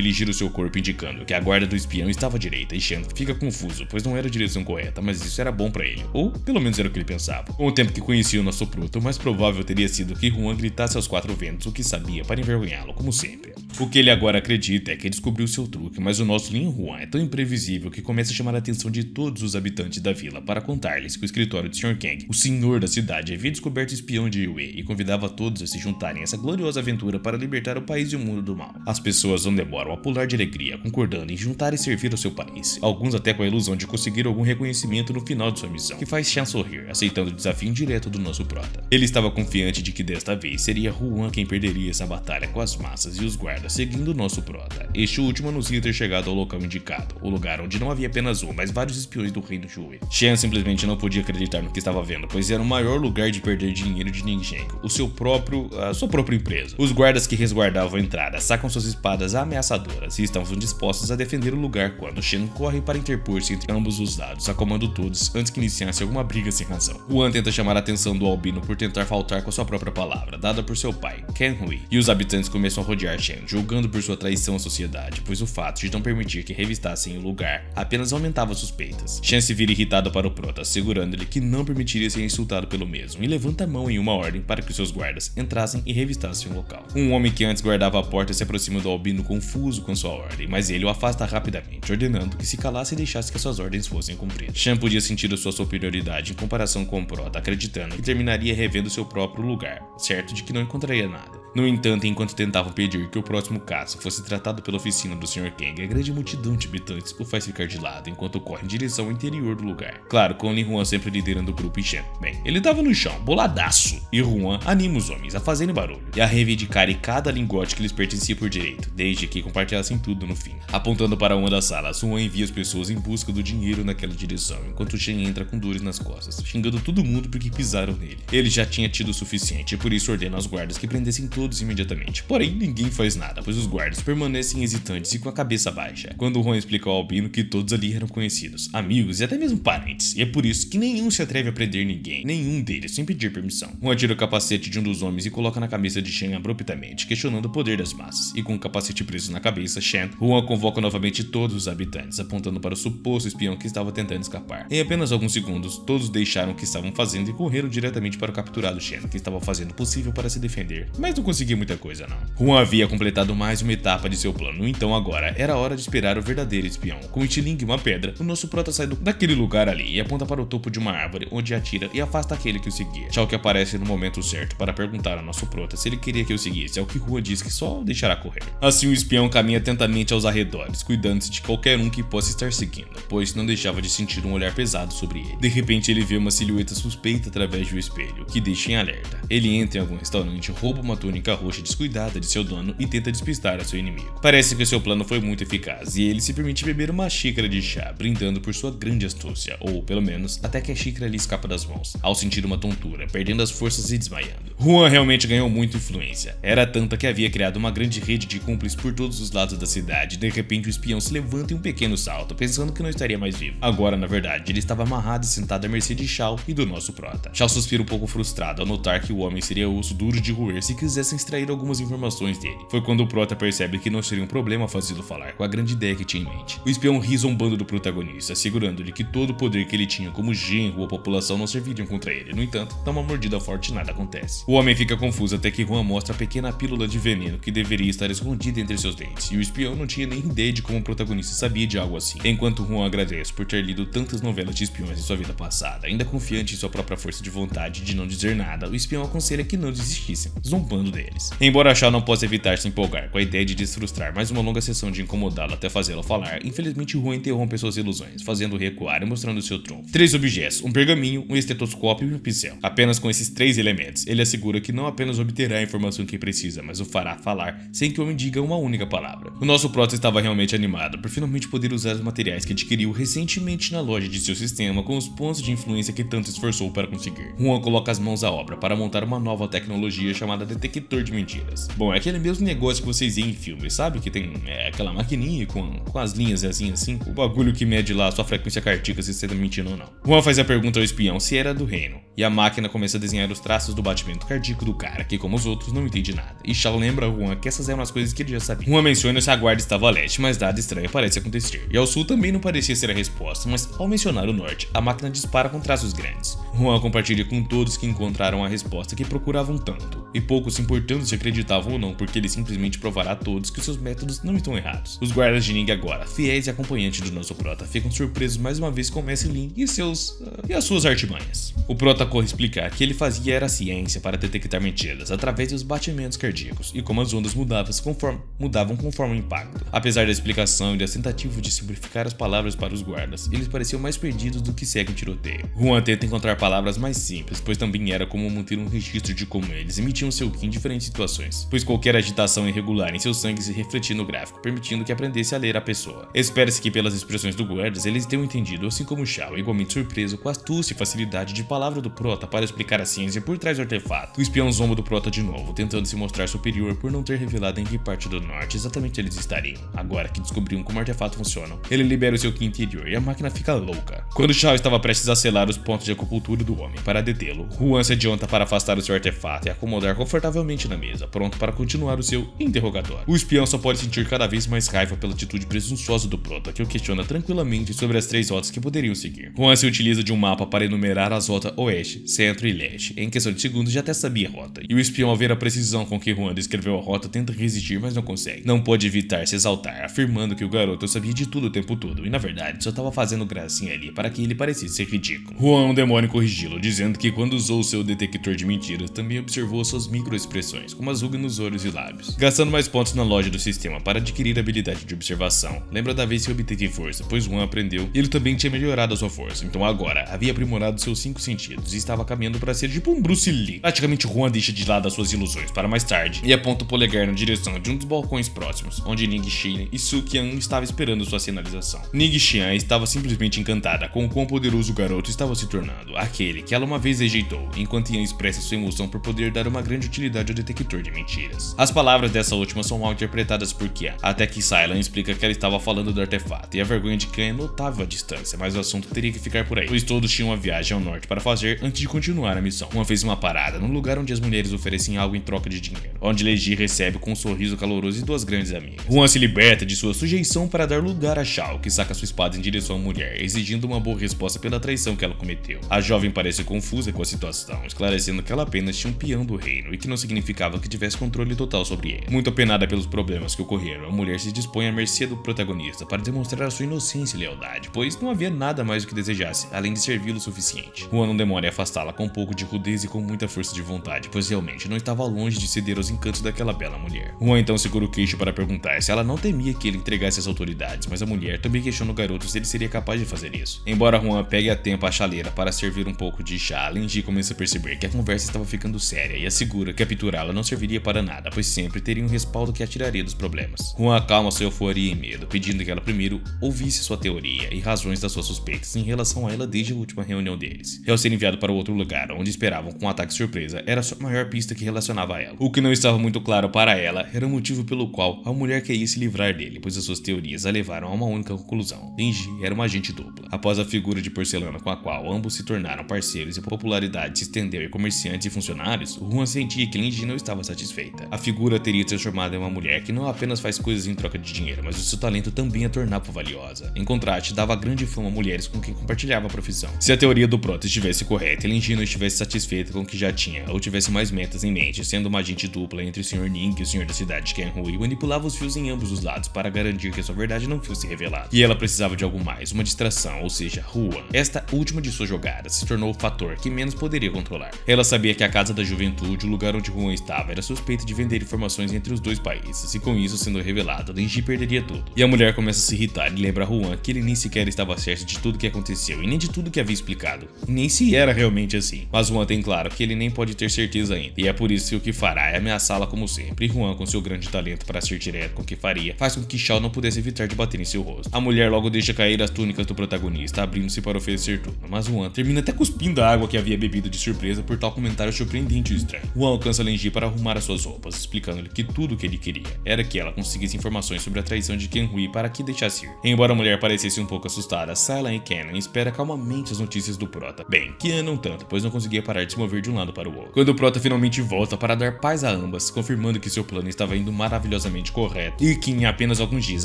ele gira o seu corpo indicando que a guarda do espião estava à direita, e Shen fica confuso, pois não era a direção correta, mas isso era bom pra ele, ou pelo menos era o que ele pensava. Com o tempo que conhecia o nosso Prota, o mais provável teria sido que Huan gritasse aos quatro ventos o que sabia para envergonhá-lo, como sempre. O que ele agora acredita é que descobriu seu truque, mas o nosso Lin Huan é tão imprevisível que começa a chamar a atenção de todos os habitantes da vila para contar-lhes que o escritório do Sr. Kang, o senhor da cidade, havia descoberto o espião de Yue e convidava todos a se juntarem a essa gloriosa aventura para libertar o país e o mundo do mal. As pessoas não demoram a pular de alegria, concordando em juntar e servir ao seu país, alguns até com a ilusão de conseguir algum reconhecimento no final de sua missão, que faz Shan sorrir, aceitando o desafio indireto do nosso Prota. Ele estava confiante de que desta vez seria Huan quem perderia essa batalha com as massas e os guardas pedra, seguindo o nosso prota. Este último anuncia ter chegado ao local indicado, o lugar onde não havia apenas um, mas vários espiões do reino Shui. Shen simplesmente não podia acreditar no que estava vendo, pois era o maior lugar de perder dinheiro de Ningxing, a sua própria empresa. Os guardas que resguardavam a entrada sacam suas espadas ameaçadoras e estavam dispostos a defender o lugar quando Shen corre para interpor-se entre ambos os lados, acalmando todos antes que iniciasse alguma briga sem razão. Huan tenta chamar a atenção do albino por tentar faltar com a sua própria palavra, dada por seu pai, Ken Hui, e os habitantes começam a rodear Shen, julgando por sua traição à sociedade, pois o fato de não permitir que revistassem o lugar apenas aumentava suspeitas. Shen se vira irritado para o prota, assegurando-lhe que não permitiria ser insultado pelo mesmo, e levanta a mão em uma ordem para que seus guardas entrassem e revistassem o local. Um homem que antes guardava a porta se aproxima do albino confuso com sua ordem, mas ele o afasta rapidamente, ordenando que se calasse e deixasse que suas ordens fossem cumpridas. Shen podia sentir a sua superioridade em comparação com o prota, acreditando que terminaria revendo seu próprio lugar, certo de que não encontraria nada. No entanto, enquanto tentavam pedir que o próximo caso fosse tratado pela oficina do Sr. Kang, a grande multidão de habitantes o faz ficar de lado enquanto corre em direção ao interior do lugar. Claro, com Linhuan sempre liderando o grupo e Shen. Bem, ele tava no chão, boladaço, e Huan anima os homens a fazerem barulho e a reivindicarem cada lingote que lhes pertencia por direito, desde que compartilhassem tudo no fim. Apontando para uma das salas, Huan envia as pessoas em busca do dinheiro naquela direção, enquanto Shen entra com dores nas costas, xingando todo mundo porque pisaram nele. Ele já tinha tido o suficiente e por isso ordena aos guardas que prendessem todos imediatamente. Porém, ninguém faz nada, pois os guardas permanecem hesitantes e com a cabeça baixa, quando Huan explica ao albino que todos ali eram conhecidos, amigos e até mesmo parentes, e é por isso que nenhum se atreve a prender ninguém, nenhum deles, sem pedir permissão. Huan tira o capacete de um dos homens e coloca na cabeça de Shen abruptamente, questionando o poder das massas, e com o capacete preso na cabeça, Huan convoca novamente todos os habitantes, apontando para o suposto espião que estava tentando escapar. Em apenas alguns segundos, todos deixaram o que estavam fazendo e correram diretamente para o capturado Shen, que estava fazendo o possível para se defender, mas não conseguia muita coisa não. Huan havia completado mais uma etapa de seu plano, então agora era a hora de esperar o verdadeiro espião. Com um estilingue e uma pedra, o nosso prota sai daquele lugar ali e aponta para o topo de uma árvore, onde atira e afasta aquele que o seguia. Shao que aparece no momento certo para perguntar ao nosso prota se ele queria que o seguisse, ao que Huan diz que só o deixará correr. Assim o espião caminha atentamente aos arredores, cuidando-se de qualquer um que possa estar seguindo, pois não deixava de sentir um olhar pesado sobre ele. De repente ele vê uma silhueta suspeita através do espelho, que deixa em alerta. Ele entra em algum restaurante, rouba uma túnica roxa descuidada de seu dono e tenta despistar a seu inimigo. Parece que seu plano foi muito eficaz e ele se permite beber uma xícara de chá, brindando por sua grande astúcia, ou pelo menos até que a xícara lhe escapa das mãos, ao sentir uma tontura, perdendo as forças e desmaiando. Huan realmente ganhou muita influência. Era tanta que havia criado uma grande rede de cúmplices por todos os lados da cidade. De repente o espião se levanta em um pequeno salto, pensando que não estaria mais vivo. Agora, na verdade, ele estava amarrado e sentado à mercê de Shao e do nosso prota. Shao suspira um pouco frustrado ao notar que o homem seria osso duro de roer se quisessem extrair algumas informações dele. Foi quando o prota percebe que não seria um problema fazê-lo falar com a grande ideia que tinha em mente. O espião ri zombando do protagonista, assegurando-lhe que todo o poder que ele tinha como genro ou a população não serviriam contra ele. No entanto, dá uma mordida forte e nada acontece. O homem fica confuso até que Huan mostra a pequena pílula de veneno que deveria estar escondida entre seus dentes, e o espião não tinha nem ideia de como o protagonista sabia de algo assim. Enquanto Huan agradece por ter lido tantas novelas de espiões em sua vida passada, ainda confiante em sua própria força de vontade de não dizer nada, o espião aconselha que não desistissem, zombando deles. Embora Shao não possa evitar se empolgar com a ideia de desfrustrar mais uma longa sessão de incomodá-lo até fazê-lo falar, infelizmente Huan interrompe suas ilusões, fazendo recuar e mostrando seu trunfo. 3 objetos, um pergaminho, um estetoscópio e um pincel. Apenas com esses 3 elementos, ele assegura que não apenas obterá a informação que precisa, mas o fará falar sem que o homem diga uma única palavra. O nosso prota estava realmente animado por finalmente poder usar os materiais que adquiriu recentemente na loja de seu sistema com os pontos de influência que tanto esforçou para conseguir. Huan coloca as mãos à obra para montar uma nova tecnologia chamada detector de mentiras. Bom, é aquele mesmo negócio que vocês veem em filmes, sabe? Que tem aquela maquininha com as linhas assim, o bagulho que mede lá a sua frequência cardíaca se você tá mentindo ou não. Huan faz a pergunta ao espião se era do reino, e a máquina começa a desenhar os traços do batimento cardíaco do cara, que como os outros não entende nada. E Shao lembra a Huan que essas eram as coisas que ele já sabia. Huan menciona se a guarda estava a leste, mas nada estranho parece acontecer. E ao sul também não parecia ser a resposta, mas ao mencionar o norte, a máquina dispara com traços grandes. Huan compartilha com todos que encontraram a resposta que procuravam tanto, e poucos se importando se acreditavam ou não, porque ele simplesmente provará a todos que seus métodos não estão errados. Os guardas de Ning agora, fiéis e acompanhantes do nosso prota, ficam surpresos mais uma vez com o Mestre Lin e as suas artimanhas. O prota Prota corre explicar que ele fazia era ciência para detectar mentiras através dos batimentos cardíacos e como as ondas mudavam conforme o impacto. Apesar da explicação e das tentativas de simplificar as palavras para os guardas, eles pareciam mais perdidos do que segue um tiroteio. Juan tenta encontrar palavras mais simples, pois também era como manter um registro de como eles emitiam seu ki em diferentes situações, pois qualquer agitação irregular em seu sangue se refletia no gráfico, permitindo que aprendesse a ler a pessoa. Espera-se que pelas expressões do guardas eles tenham entendido, assim como Shao, igualmente surpreso com a astúcia e facilidade de palavra do Prota para explicar a ciência por trás do artefato. O espião zomba do Prota de novo, tentando se mostrar superior por não ter revelado em que parte do norte exatamente eles estariam. Agora que descobriram como o artefato funciona, ele libera o seu ki interior e a máquina fica louca. Quando Shao estava prestes a selar os pontos de acupuntura do homem para detê-lo, Juan se adianta para afastar o seu artefato e acomodar confortavelmente na mesa, pronto para continuar o seu interrogatório. O espião só pode sentir cada vez mais raiva pela atitude presunçosa do Prota, que o questiona tranquilamente sobre as 3 rotas que poderiam seguir. Juan se utiliza de um mapa para enumerar as rotas oeste, centro e leste. Em questão de segundos já até sabia a rota, e o espião, ao ver a precisão com que Juan descreveu a rota, tenta resistir, mas não consegue. Não pode evitar se exaltar, afirmando que o garoto sabia de tudo o tempo todo, e na verdade só estava fazendo gracinha ali para que ele parecesse ser ridículo. Juan demora em corrigi-lo, dizendo que quando usou o seu detector de mentiras, também observou suas microexpressões, como as rugas nos olhos e lábios. Gastando mais pontos na loja do sistema para adquirir a habilidade de observação, lembra da vez que obteve força, pois Juan aprendeu e ele também tinha melhorado a sua força, então agora havia aprimorado seus 5 sentidos e estava caminhando para ser tipo um Bruce Lee. Praticamente Juan deixa de lado as suas ilusões para mais tarde e aponta o polegar na direção de um dos balcões próximos, onde Ningxian e Suqian estavam esperando sua sinalização. Ningxian estava simplesmente encantada com o quão poderoso o garoto estava se tornando, aquele que ela uma vez rejeitou, enquanto Yan expressa sua emoção por poder dar uma grande utilidade ao detector de mentiras. As palavras dessa última são mal interpretadas por Qian, até que Sylan explica que ela estava falando do artefato, e a vergonha de Qian é notável à distância, mas o assunto teria que ficar por aí, pois todos tinham uma viagem ao norte para fazer antes de continuar a missão. Uma fez uma parada num lugar onde as mulheres oferecem algo em troca de dinheiro, onde Leji recebe com um sorriso caloroso e 2 grandes amigas. Juan se liberta de sua sujeição para dar lugar a Shao, que saca sua espada em direção à mulher, exigindo uma boa resposta pela traição que ela cometeu. A jovem parece confusa com a situação, esclarecendo que ela apenas tinha um peão do reino e que não significava que tivesse controle total sobre ele. Muito apenada pelos problemas que ocorreram, a mulher se dispõe à mercê do protagonista para demonstrar a sua inocência e lealdade, pois não havia nada mais do que desejasse, além de servi-lo o suficiente. Juan não demora em afastá-la com um pouco de rudez e com muita força de vontade, pois realmente não estava longe de ceder aos encantos daquela bela mulher. Juan então segura o queixo para perguntar se ela não temia que ele entregasse as autoridades, mas a mulher também questiona o garoto se ele seria capaz de fazer isso. Embora Juan pegue a tempo a chaleira para servir um pouco de chá, Lenji começa a perceber que a conversa estava ficando séria e assegura que capturá-la não serviria para nada, pois sempre teria um respaldo que a tiraria dos problemas. Juan acalma sua euforia e medo, pedindo que ela primeiro ouvisse sua teoria e razões das suas suspeitas em relação a ela desde a última reunião deles. E ao ser enviado para outro lugar, onde esperavam com um ataque surpresa, era a sua maior pista que relacionava a ela. O que não estava muito claro para ela era o motivo pelo qual a mulher queria se livrar dele, pois as suas teorias a levaram a uma única conclusão: Lenji era uma agente dupla. Após a figura de porcelana com a qual ambos se tornaram parceiros e a popularidade se estendeu em comerciantes e funcionários, Juan sentia que Lenji não estava satisfeita. A figura teria transformado em uma mulher que não apenas faz coisas em troca de dinheiro, mas o seu talento também a tornava valiosa. Em contraste, dava grande fama a mulheres com quem compartilhava a profissão. Se a teoria do Prota estivesse correta e Lenji não estivesse satisfeita com o que já tinha, ou tivesse mais metas em mente, sendo uma agente dupla entre o Sr. Ning e o Sr. da cidade Qianhui, manipulava os fios em ambos os lados para garantir que a sua verdade não fosse revelada. E ela precisava de algo mais, uma distração, ou seja, Juan. Esta última de suas jogadas se tornou o fator que menos poderia controlar. Ela sabia que a Casa da Juventude, o lugar onde Juan estava, era suspeita de vender informações entre os 2 países, e com isso sendo revelado, Lenji perderia tudo. E a mulher começa a se irritar e lembra a Juan que ele nem sequer estava certo de tudo que aconteceu e nem de tudo que havia explicado, e nem se era realmente assim. Mas Juan tem claro que ele nem pode ter certeza ainda, e é por isso que o que fará é ameaçá-la como sempre. E Juan, com seu grande talento para ser direto com o que faria, faz com que Shao não pudesse evitar de bater em seu rosto. A mulher logo deixa cair as túnicas do protagonista, abrindo-se para oferecer tudo, mas Juan termina até cuspindo a água que havia bebido de surpresa por tal comentário surpreendente e estranho. Juan alcança Lenji para arrumar as suas roupas, explicando-lhe que tudo o que ele queria era que ela conseguisse informações sobre a traição de Qianhui para que deixasse ir. Embora a mulher parecesse um pouco assustada, Sylan e Kenan espera calmamente as notícias do Prota. Bem, Qian não tanto, pois não conseguia parar de se mover de um lado para o outro. Quando o Prota finalmente volta para dar paz a ambas, confirmando que seu plano estava indo maravilhosamente correto e que em apenas alguns dias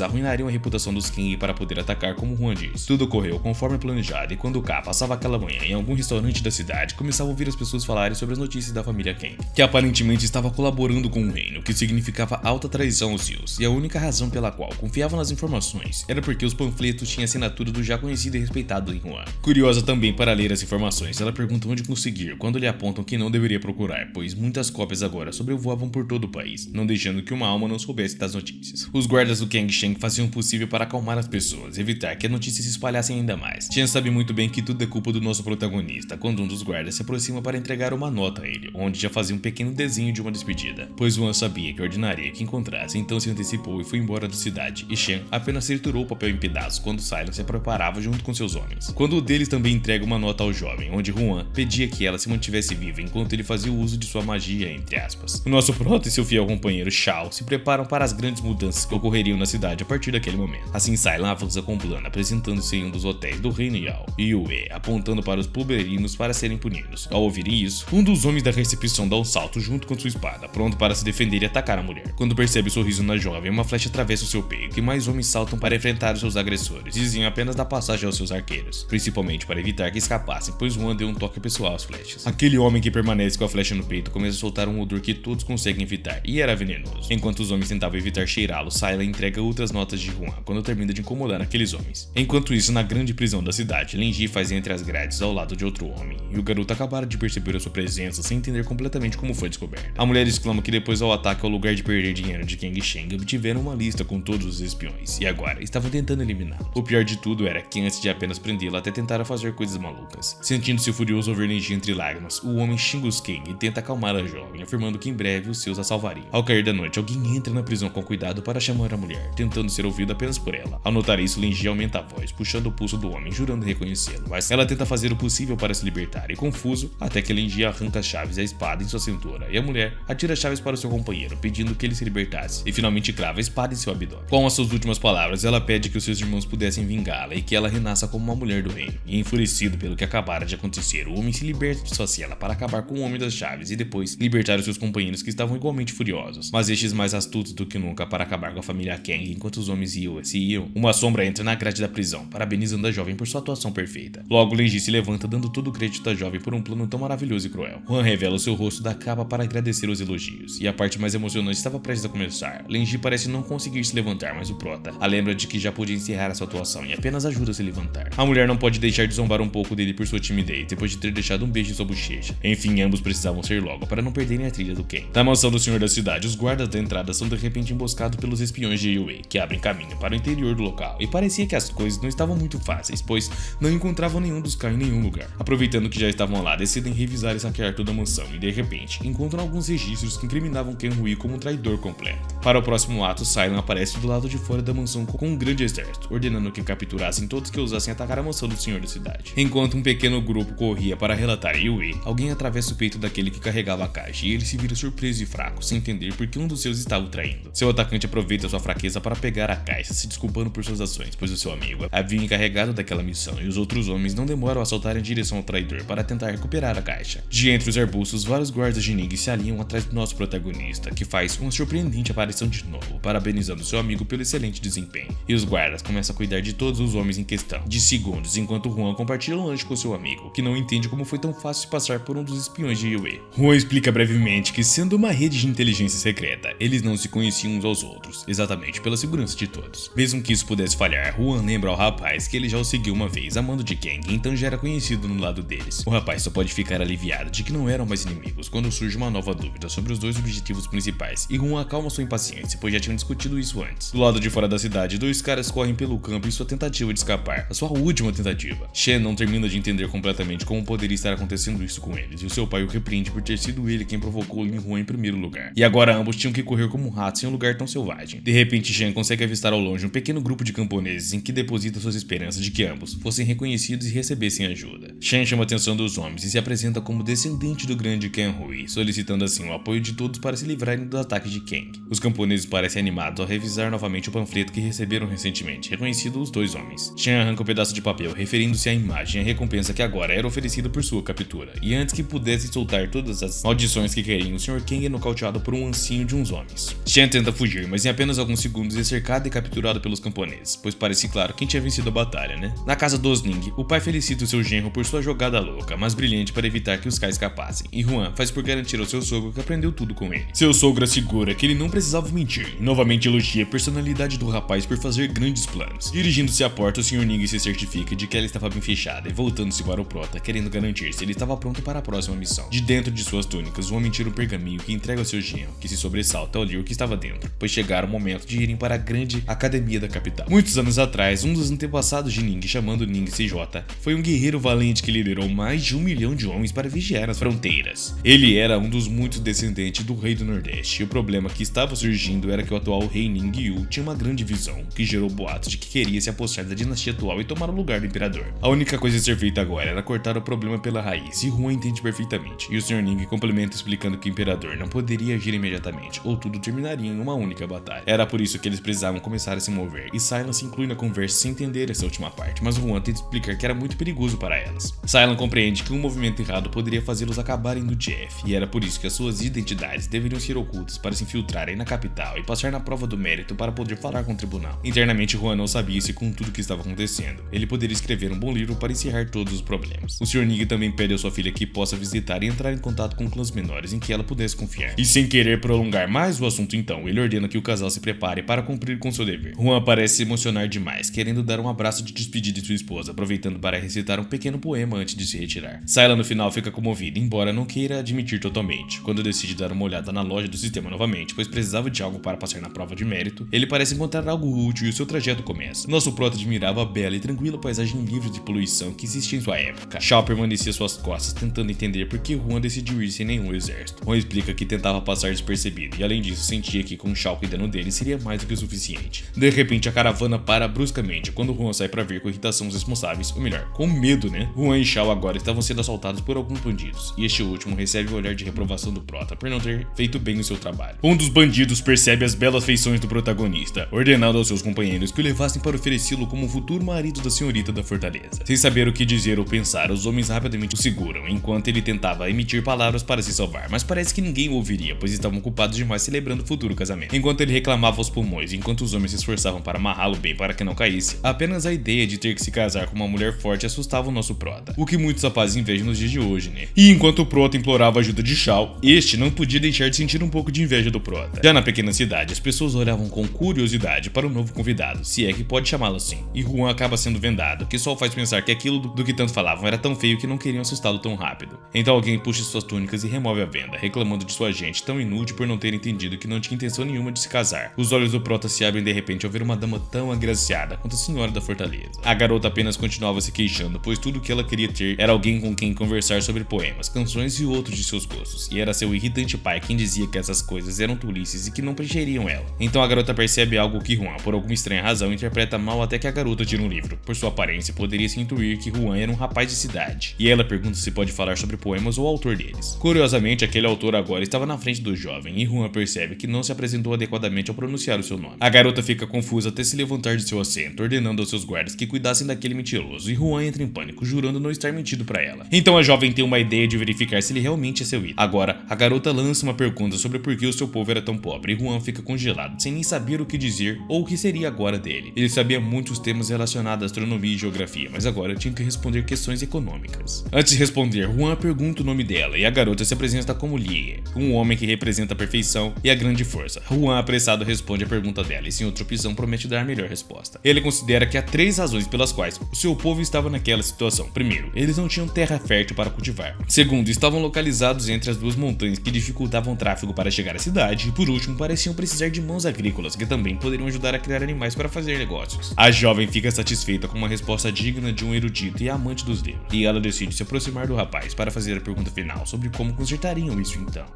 arruinariam a reputação dos King para poder atacar como Juan disse. Tudo ocorreu conforme planejado, e quando K passava aquela manhã em algum restaurante da cidade, começava a ouvir as pessoas falarem sobre as notícias da família Kang, que aparentemente estava colaborando com o reino, o que significava alta traição aos Zeus, e a única razão pela qual confiavam nas informações era porque os panfletos tinham a assinatura do já conhecido e respeitado Lin Juan. Curiosa também para ler as informações, ela ela pergunta onde conseguir, quando lhe apontam que não deveria procurar, pois muitas cópias agora sobrevoavam por todo o país, não deixando que uma alma não soubesse das notícias. Os guardas do Kang Sheng faziam o possível para acalmar as pessoas, evitar que as notícias se espalhassem ainda mais. Chen sabe muito bem que tudo é culpa do nosso protagonista, quando um dos guardas se aproxima para entregar uma nota a ele, onde já fazia um pequeno desenho de uma despedida, pois Wan sabia que ordenaria que encontrasse, então se antecipou e foi embora da cidade, e Shen apenas triturou o papel em pedaços quando Silence se preparava junto com seus homens. Quando o deles também entrega uma nota ao jovem, onde Juan pedia que ela se mantivesse viva enquanto ele fazia o uso de sua magia, entre aspas. O nosso prota e seu fiel companheiro Shao se preparam para as grandes mudanças que ocorreriam na cidade a partir daquele momento. Assim, Silence avança com o plano, apresentando-se em um dos hotéis do Reino Yao, e Yue apontando para os pulverinos para serem punidos. Ao ouvir isso, um dos homens da recepção dá um salto junto com sua espada, pronto para se defender e atacar a mulher. Quando percebe o sorriso na jovem, uma flecha atravessa o seu peito e mais homens saltam para enfrentar os seus agressores, diziam apenas dar passagem aos seus arqueiros, principalmente para evitar que escapassem, pois Juan deu um toque pessoal às flechas. Aquele homem que permanece com a flecha no peito começa a soltar um odor que todos conseguem evitar, e era venenoso. Enquanto os homens tentavam evitar cheirá-lo, Syla entrega outras notas de Juan quando termina de incomodar aqueles homens. Enquanto isso, na grande prisão da cidade, Lin-Ji faz entre as grades ao lado de outro homem, e o garoto acabara de perceber a sua presença sem entender completamente como foi descoberta. A mulher exclama que depois ao ataque ao lugar de perder dinheiro de Kang Sheng, obtiveram uma lista com todos os espiões, e agora estavam tentando eliminá-lo. O pior de tudo era que antes de apenas prendê-lo, até tentaram fazer coisas malucas. Sentindo-se furioso ao ver Lin-Ji entre lágrimas, o homem xinga os Kang e tenta acalmar a jovem, afirmando que em breve os seus a salvariam. Ao cair da noite, alguém entra na prisão com cuidado para chamar a mulher, tentando ser ouvido apenas por ela. Ao notar isso, Lin-Ji aumenta a voz, puxando o pulso do homem, jurando reconhecê-lo, mas ela tenta fazer o possível para se libertar, e confuso, até que Lin-Ji arranca as chaves e a espada em sua cintura, e a mulher atira as chaves para o seu companheiro, pedindo que ele se libertasse, e finalmente crava a espada em seu abdômen. Com as suas últimas palavras, ela pede que os seus irmãos pudessem vingá-la e que ela renasça como uma mulher do reino. E enfurecido pelo que acabara de acontecer, o homem se liberta de sua cela para acabar com o homem das chaves e depois libertar os seus companheiros que estavam igualmente furiosos, mas estes mais astutos do que nunca para acabar com a família Kang. Enquanto os homens iam, uma sombra entra na grade da prisão, parabenizando a jovem por sua atuação perfeita. Logo, Lin-Ji se levanta dando todo o crédito à jovem por um plano tão maravilhoso e cruel. Juan revela o seu rosto da capa para agradecer os elogios, e a parte mais emocionante estava prestes a começar. Lin-Ji parece não conseguir se levantar, mas o prota a lembra de que já podia encerrar a sua atuação e apenas ajuda a se levantar. A mulher não pode deixar de zombar um pouco dele por sua timidez, depois de ter deixado um beijo em sua bochecha. Enfim, ambos precisavam ser logo para não perderem a trilha do Kang. Na mansão do senhor da cidade, os guardas da entrada são de repente emboscados pelos espiões de Yue, que abrem caminho para o interior do local, e parecia que as coisas não estavam muito fáceis, pois não encontravam nenhum dos Kai em nenhum lugar. Aproveitando que já estavam lá, decidem revisar e saquear toda a mansão, e de repente encontram alguns registros que incriminavam Ken Hui como um traidor completo. Para o próximo ato, Silence aparece do lado de fora da mansão com um grande exército, ordenando que capturassem todos que ousassem atacar a mansão do senhor da cidade. Enquanto um pequeno grupo corria para relatar a Yue, alguém atravessa o peito daquele que carregava a caixa, e ele se vira surpreso e fraco, sem entender por que um dos seus estava o traindo. Seu atacante aproveita sua fraqueza para pegar a caixa, se desculpando por suas ações, pois o seu amigo havia encarregado daquela missão, e os outros homens não demoram a saltar em direção ao traidor para tentar recuperar a caixa. De entre os arbustos, vários guardas de Ning se alinham atrás do nosso protagonista, que faz uma surpreendente aparição de novo, parabenizando seu amigo pelo excelente desempenho. E os guardas começam a cuidar de todos os homens em questão, de segundos, enquanto Juan compartilha um lanche com seu amigo, que não entende como foi tão fácil passar por um dos espiões de Yue. Juan explica brevemente que, sendo uma rede de inteligência secreta, eles não se conheciam uns aos outros, exatamente pela segurança de todos. Mesmo que isso pudesse falhar, Juan lembra ao rapaz que ele já o seguiu uma vez a mando de Kang, então já era conhecido no lado deles. O rapaz só pode ficar aliviado de que não eram mais inimigos quando surge uma nova dúvida sobre os dois objetivos principais, e Juan acalma sua impaciência, pois já tinham discutido isso antes. Do lado de fora da cidade, dois caras correm pelo campo em sua tentativa de escapar, a sua última tentativa. Shen não termina de entender completamente como poderia estar acontecendo isso com eles, e o seu pai o repreende por ter sido ele quem provocou Lin Juan em primeiro lugar. E agora ambos tinham que correr como ratos em um lugar tão selvagem. De repente, Shen consegue avistar ao longe um pequeno grupo de camponeses em que deposita suas esperanças de que ambos fossem reconhecidos e recebessem ajuda. Shen chama a atenção dos homens e se apresenta como descendente do grande Ken Hui, solicitando assim o apoio de todos para se livrarem dos ataques de Kang. Os camponeses parecem animados ao revisar novamente o panfleto que receberam recentemente, reconhecido os dois homens. Shen arranca um pedaço de papel, referindo-se à imagem e a recompensa que agora era oferecida por sua captura, e antes que pudesse soltar todas as maldições que queriam, o Sr. Kang é nocauteado por um ancinho de uns homens. Shen tenta fugir, mas em apenas alguns segundos é cercado e capturado pelos camponeses, pois parece claro quem tinha vencido a batalha, né? Na casa dos Ning, o pai felicita o seu genro por sua jogada louca, mas brilhante para evitar que os Kai escapassem, e Juan faz por garantir ao seu sogro que aprendeu tudo com ele. Seu sogro assegura que ele não precisava mentir, e novamente elogia a personalidade do rapaz por fazer grandes planos. Dirigindo-se à porta, o Sr. Ning se certifica de que ela estava bem fechada, e voltando-se para o prota, volta, querendo garantir se ele estava pronto para a próxima missão. De dentro de suas túnicas, o homem tira um pergaminho que entrega ao seu genro, que se sobressalta ao ler o que estava dentro, pois chegara o momento de irem para a grande academia da capital. Muitos anos atrás, um dos antepassados de Ning, chamando Ning CJ, foi um guerreiro valente que liderou mais de 1 milhão de homens para vigiar as fronteiras. Ele era um dos muitos descendentes do rei do Nordeste, e o problema que estava surgindo era que o atual rei Ning Yu tinha uma grande visão, que gerou boatos de que queria se apossar da dinastia atual e tomar o lugar do imperador. A única coisa a ser feita agora era cortar o problema pela raiz, e Huan entende perfeitamente, e o Sr. Ning complementa explicando que o imperador não poderia agir imediatamente, ou tudo terminaria em uma única batalha. Era por isso que eles precisavam começar a se mover, e Sylan se inclui na conversa sem entender essa última parte, mas Huan tenta explicar que era muito perigoso para elas. Sylan compreende que um movimento errado poderia fazê-los acabarem no Jeff, e era por isso que as suas identidades deveriam ser ocultas para se infiltrarem na capital e passar na prova do mérito para poder falar com o tribunal. Internamente, Huan não sabia se com tudo que estava acontecendo, ele poderia escrever um bom livro para encerrar todos os problemas. O Sr. Ning também pede a sua filha que possa visitar e entrar em contato com clãs menores em que ela pudesse confiar. E sem querer prolongar mais o assunto então, ele ordena que o casal se prepare para cumprir com seu dever. Huan parece se emocionar demais, querendo dar um abraço de despedida de sua esposa, aproveitando para recitar um pequeno poema antes de se retirar. Sylan no final fica comovida, embora não queira admitir totalmente. Quando decide dar uma olhada na loja do sistema novamente, pois precisava de algo para passar na prova de mérito, ele parece encontrar algo útil e o seu trajeto começa. Nosso prota admirava a bela e tranquila paisagem livre de poluição que existia em sua época. Shao permanecia às suas costas, tentando entender por que Huan decidiu ir sem nenhum exército. Huan explica que tentava passar despercebido, e além disso sentia que com Shao cuidando dele seria mais do que o suficiente. De repente a caravana para bruscamente quando Huan sai para ver com irritação os responsáveis, ou melhor, com medo, né? Huan e Shao agora estavam sendo assaltados por alguns bandidos, e este último recebe o olhar de reprovação do prota por não ter feito bem o seu trabalho. Um dos bandidos percebe as belas feições do protagonista, ordenando aos seus companheiros que o levassem para oferecê-lo como futuro marido da senhorita da fortaleza. Sem saber o que dizer ou pensar, os homens rapidamente o seguram, enquanto ele tentava emitir palavras para se salvar, mas parece que ninguém o ouviria, pois estavam ocupados demais celebrando o futuro casamento. Enquanto ele reclamava aos pulmões, enquanto os homens se esforçavam para amarrá-lo bem para que não caísse, apenas a ideia de ter que se casar com uma mulher forte assustava o nosso prota, o que muitos rapazes invejam nos dias de hoje, né? E enquanto o prota implorava a ajuda de Shao, este não podia deixar de sentir um pouco de inveja do prota. Já na pequena cidade, as pessoas olhavam com curiosidade para o novo convidado, se é que pode chamá-lo assim, e Huan acaba sendo vendado, que só o faz pensar que aquilo do que tanto falavam era tão feio que não queriam assustá-lo tão rápido. Então alguém puxa suas túnicas e remove a venda, reclamando de sua gente tão inútil por não ter entendido que não tinha intenção nenhuma de se casar. Os olhos do prota se abrem de repente ao ver uma dama tão agraciada quanto a senhora da fortaleza. A garota apenas continuava se queixando, pois tudo que ela queria ter era alguém com quem conversar sobre poemas, canções e outros de seus gostos, e era seu irritante pai quem dizia que essas coisas eram tolices e que não preencheriam ela. Então a garota percebe algo que Huan, por alguma estranha razão, interpreta mal até que a garota tira um livro. Por sua aparência, poderia se intuir que Huan era um rapaz de cidade, e ela pergunta se pode falar sobre poemas ou o autor deles. Curiosamente, aquele autor agora estava na frente do jovem, e Huan percebe que não se apresentou adequadamente ao pronunciar o seu nome. A garota fica confusa até se levantar de seu assento, ordenando aos seus guardas que cuidassem daquele mentiroso, e Huan entra em pânico, jurando não estar mentindo para ela. Então a jovem tem uma ideia de verificar se ele realmente é seu ídolo. Agora, a garota lança uma pergunta sobre por que o seu povo era tão pobre, e Huan fica congelado, sem nem saber o que dizer ou o que seria agora dele. Ele sabia muitos temas relacionados à astronomia e geografia, mas agora tinha que responder questões econômicas. Antes de responder, Huan pergunta o nome dela, e a garota se apresenta como Lie, um homem que representa a perfeição e a grande força. Huan, apressado, responde a pergunta dela, e sem outra opção promete dar a melhor resposta. Ele considera que há 3 razões pelas quais o seu povo estava naquela situação. Primeiro, eles não tinham terra fértil para cultivar. Segundo, estavam localizados entre as duas montanhas que dificultavam o tráfego para chegar à cidade. E por último, pareciam precisar de mãos agrícolas que também poderiam ajudar a criar animais para fazer negócios. A jovem fica satisfeita com uma resposta digna de um erudito e amante dos livros, e ela decide se aproximar do rapaz para fazer a pergunta final sobre como consertariam isso então.